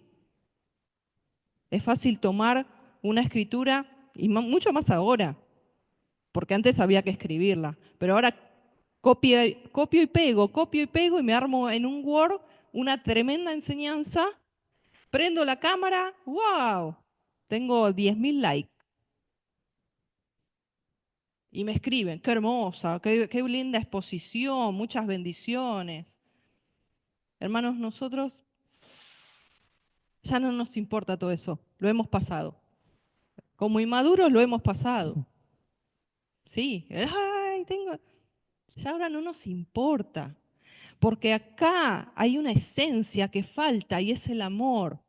Es fácil tomar una escritura, y mucho más ahora, porque antes había que escribirla, pero ahora copio y pego y me armo en un Word una tremenda enseñanza, prendo la cámara, ¡wow! Tengo 10.000 likes. Y me escriben, qué hermosa, qué linda exposición, muchas bendiciones. Hermanos, nosotros ya no nos importa todo eso, lo hemos pasado. Como inmaduros lo hemos pasado. Sí, ay, ya ahora no nos importa, porque acá hay una esencia que falta y es el amor.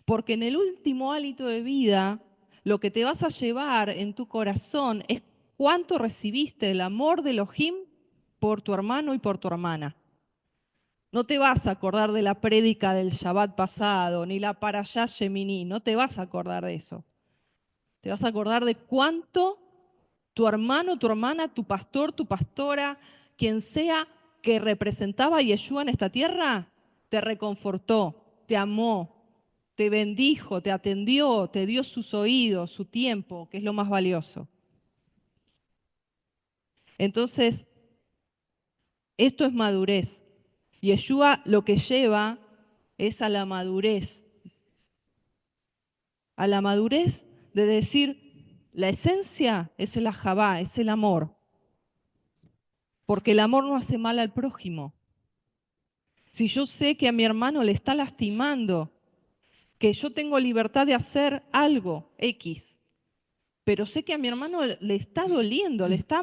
Porque en el último hálito de vida, lo que te vas a llevar en tu corazón es cuánto recibiste el amor de Elohim por tu hermano y por tu hermana. No te vas a acordar de la prédica del Shabbat pasado, ni la Parashá Shemini, no te vas a acordar de eso. Te vas a acordar de cuánto tu hermano, tu hermana, tu pastor, tu pastora, quien sea que representaba a Yeshua en esta tierra, te reconfortó, te amó, te bendijo, te atendió, te dio sus oídos, su tiempo, que es lo más valioso. Entonces, esto es madurez. Yeshua lo que lleva es a la madurez de decir, la esencia es el ajabá, es el amor, porque el amor no hace mal al prójimo. Si yo sé que a mi hermano le está lastimando, que yo tengo libertad de hacer algo X, pero sé que a mi hermano le está doliendo, le está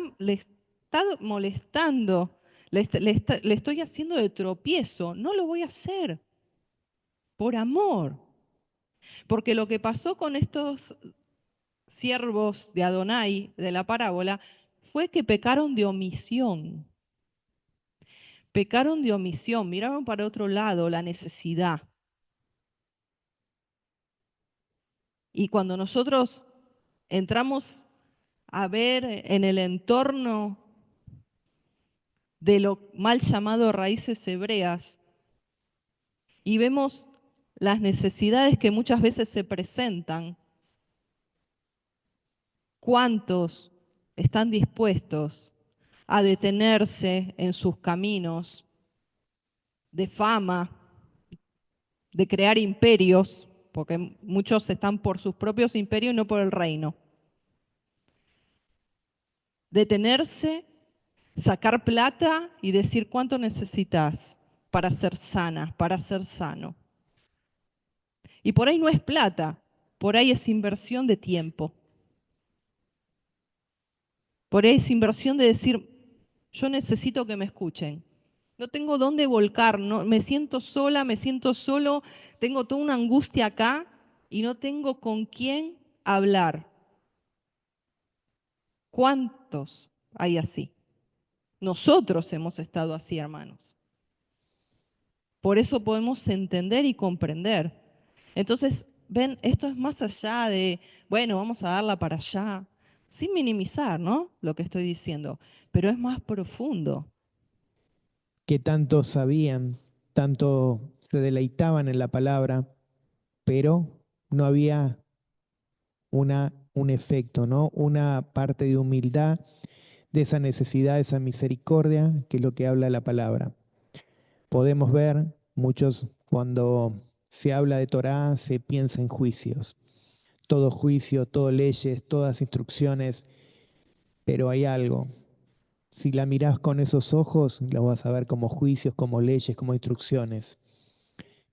molestando, le estoy haciendo de tropiezo, no lo voy a hacer por amor. Porque lo que pasó con estos siervos de Adonai, de la parábola, fue que pecaron de omisión. Pecaron de omisión, miraron para otro lado la necesidad. Y cuando nosotros entramos a ver en el entorno de lo mal llamado raíces hebreas y vemos las necesidades que muchas veces se presentan, ¿cuántos están dispuestos a detenerse en sus caminos de fama, de crear imperios? Porque muchos están por sus propios imperios y no por el reino. Detenerse, sacar plata y decir cuánto necesitas para ser sana, para ser sano. Y por ahí no es plata, por ahí es inversión de tiempo. Por ahí es inversión de decir, yo necesito que me escuchen. No tengo dónde volcar, no, me siento sola, me siento solo, tengo toda una angustia acá y no tengo con quién hablar. ¿Cuántos hay así? Nosotros hemos estado así, hermanos. Por eso podemos entender y comprender. Entonces, ven, esto es más allá de, bueno, vamos a darla para allá, sin minimizar, ¿no? Lo que estoy diciendo, pero es más profundo. Que tanto sabían, tanto se deleitaban en la palabra, pero no había un efecto, ¿no? Una parte de humildad, de esa necesidad, esa misericordia, que es lo que habla la palabra. Podemos ver muchos cuando se habla de Torá, se piensa en juicios. Todo juicio, todo leyes, todas instrucciones, pero hay algo. Si la mirás con esos ojos, la vas a ver como juicios, como leyes, como instrucciones.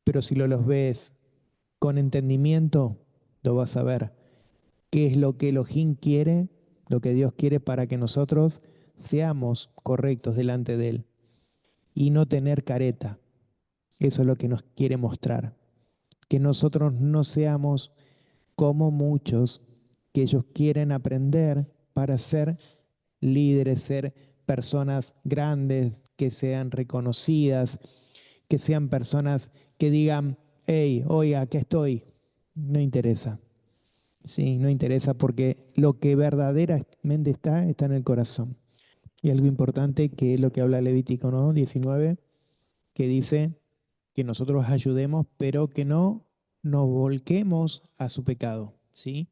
Pero si los ves con entendimiento, lo vas a ver. ¿Qué es lo que Elohim quiere? Lo que Dios quiere para que nosotros seamos correctos delante de Él y no tener careta. Eso es lo que nos quiere mostrar. Que nosotros no seamos como muchos que ellos quieren aprender para ser líderes, ser personas grandes, que sean reconocidas, que sean personas que digan, hey, oiga, aquí estoy. No interesa. Sí, no interesa porque lo que verdaderamente está en el corazón. Y algo importante que es lo que habla Levítico, ¿no? 19, que dice que nosotros ayudemos, pero que no nos volquemos a su pecado, ¿sí?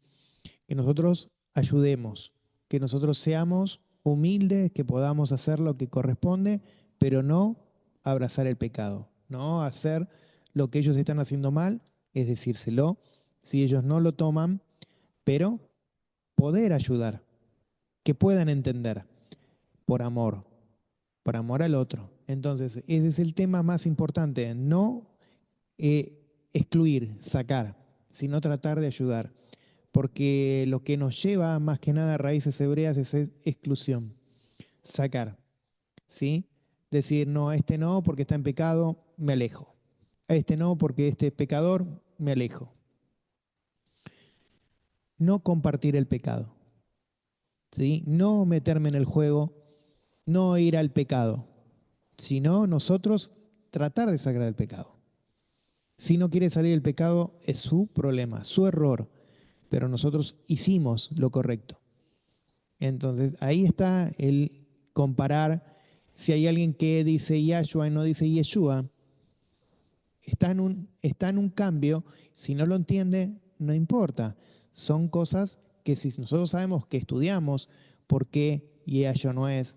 Que nosotros ayudemos, que nosotros seamos humildes, que podamos hacer lo que corresponde, pero no abrazar el pecado, no hacer lo que ellos están haciendo mal, es decírselo, si ellos no lo toman, pero poder ayudar, que puedan entender por amor al otro. Entonces, ese es el tema más importante, no excluir, sacar, sino tratar de ayudar. Porque lo que nos lleva más que nada a raíces hebreas es exclusión, sacar, ¿sí? Decir, no, a este no porque está en pecado, me alejo. A este no porque este es pecador, me alejo. No compartir el pecado, ¿sí? No meterme en el juego, no ir al pecado, sino nosotros tratar de sacar el pecado. Si no quiere salir del pecado, es su problema, su error, pero nosotros hicimos lo correcto. Entonces, ahí está el comparar si hay alguien que dice Yahshua y no dice Yeshua, está en un cambio, si no lo entiende, no importa. Son cosas que si nosotros sabemos que estudiamos por qué Yahshua no es,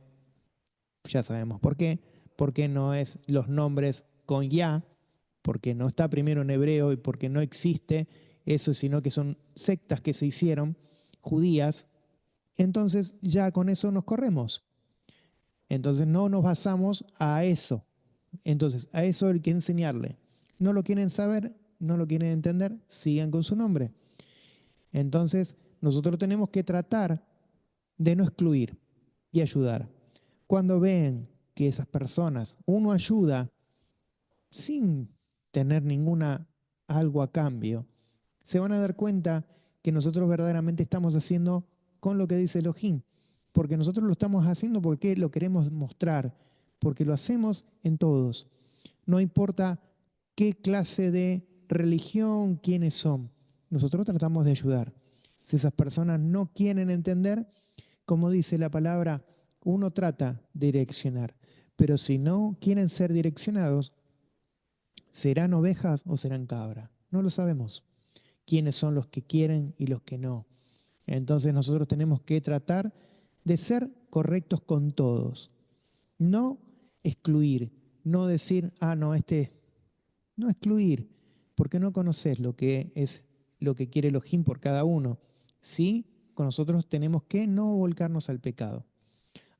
ya sabemos por qué no es los nombres con Ya, porque no está primero en hebreo y porque no existe eso, sino que son sectas que se hicieron, judías, entonces ya con eso nos corremos. Entonces no nos basamos a eso. Entonces a eso hay que enseñarle. No lo quieren saber, no lo quieren entender, sigan con su nombre. Entonces nosotros tenemos que tratar de no excluir y ayudar. Cuando ven que esas personas, uno ayuda sin tener ninguna algo a cambio, se van a dar cuenta que nosotros verdaderamente estamos haciendo con lo que dice Elohim. Porque nosotros lo estamos haciendo porque lo queremos mostrar, porque lo hacemos en todos. No importa qué clase de religión, quiénes son. Nosotros tratamos de ayudar. Si esas personas no quieren entender, como dice la palabra, uno trata de direccionar. Pero si no quieren ser direccionados, ¿serán ovejas o serán cabras? No lo sabemos. ¿Quiénes son los que quieren y los que no? Entonces nosotros tenemos que tratar de ser correctos con todos. No excluir, no decir, no, no excluir, porque no conoces lo que es lo que quiere Elohim por cada uno. Sí, con nosotros tenemos que no volcarnos al pecado.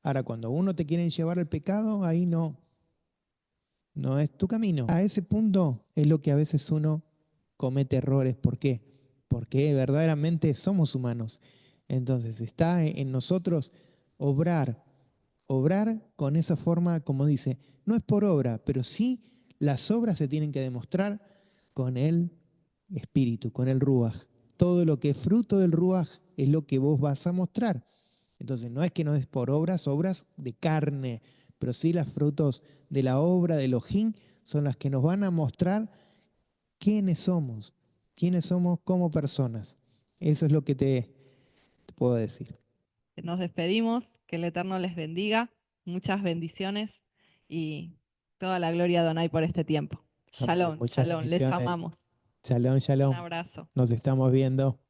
Ahora, cuando uno te quiere llevar al pecado, ahí no, no es tu camino. A ese punto es lo que a veces uno comete errores. ¿Por qué? Porque verdaderamente somos humanos. Entonces está en nosotros obrar, obrar con esa forma, como dice, no es por obra, pero sí las obras se tienen que demostrar con el espíritu, con el ruaj. Todo lo que es fruto del ruaj es lo que vos vas a mostrar. Entonces no es que no es por obras, obras de carne, pero sí los frutos de la obra de Elohim son las que nos van a mostrar quiénes somos como personas. Eso es lo que te puedo decir. Nos despedimos, que el Eterno les bendiga, muchas bendiciones y toda la gloria a Adonai por este tiempo. Amén. Shalom, Muchas shalom, les bendiciones. amamos. Shalom, Un shalom. abrazo. Nos estamos viendo.